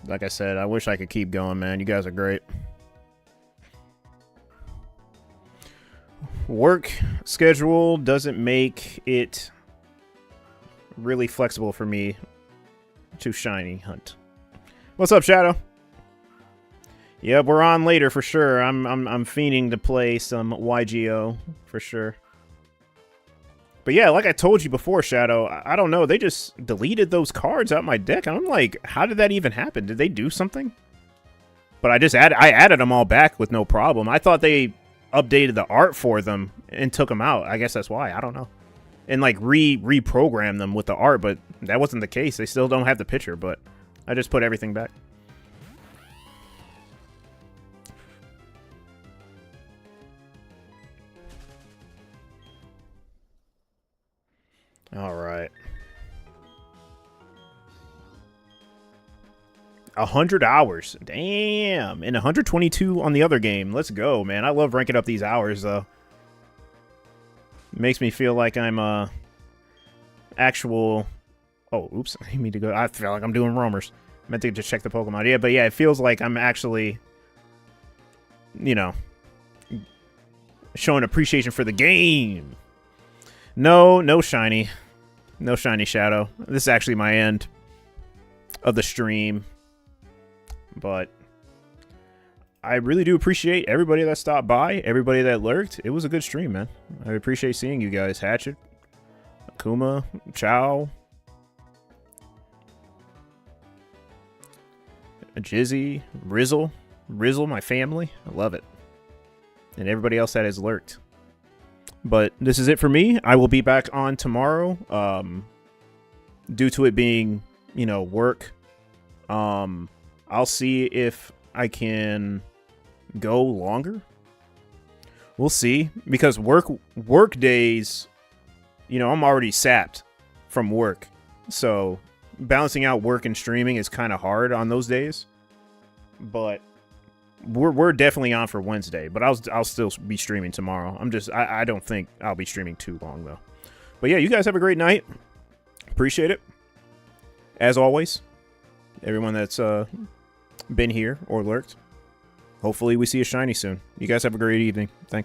[SPEAKER 1] Like I said, I wish I could keep going, man. You guys are great. Work schedule doesn't make it really flexible for me to shiny hunt. What's up, Shadow? Yep, we're on later for sure. I'm fiending to play some YGO for sure. But yeah, like I told you before, Shadow, I don't know. They just deleted those cards out my deck. I'm like, how did that even happen? Did they do something? But I added them all back with no problem. I thought they updated the art for them and took them out. I guess that's why. I don't know. And like reprogrammed them with the art, but that wasn't the case. They still don't have the picture, but I just put everything back. All right. 100 hours. Damn. And 122 on the other game. Let's go, man. I love ranking up these hours, though. It makes me feel like I'm, actual... Oh, oops. I need to go... I feel like I'm doing roamers. I meant to just check the Pokemon. Yeah, but yeah, it feels like I'm actually... You know... showing appreciation for the game. No shiny. No shiny Shadow. This is actually my end of the stream. But I really do appreciate everybody that stopped by, everybody that lurked. It was a good stream, man. I appreciate seeing you guys. Hatchet, Akuma, Chow, Jizzy, Rizzle, my family. I love it. And everybody else that has lurked. But this is it for me. I will be back on tomorrow. Due to it being, you know, work. I'll see if I can go longer. We'll see. Because work days, you know, I'm already sapped from work. So balancing out work and streaming is kind of hard on those days. But we're definitely on for Wednesday, but I'll still be streaming tomorrow. I don't think I'll be streaming too long though. But yeah, you guys have a great night. Appreciate it. As always, everyone that's been here or lurked. Hopefully we see a shiny soon. You guys have a great evening. Thanks.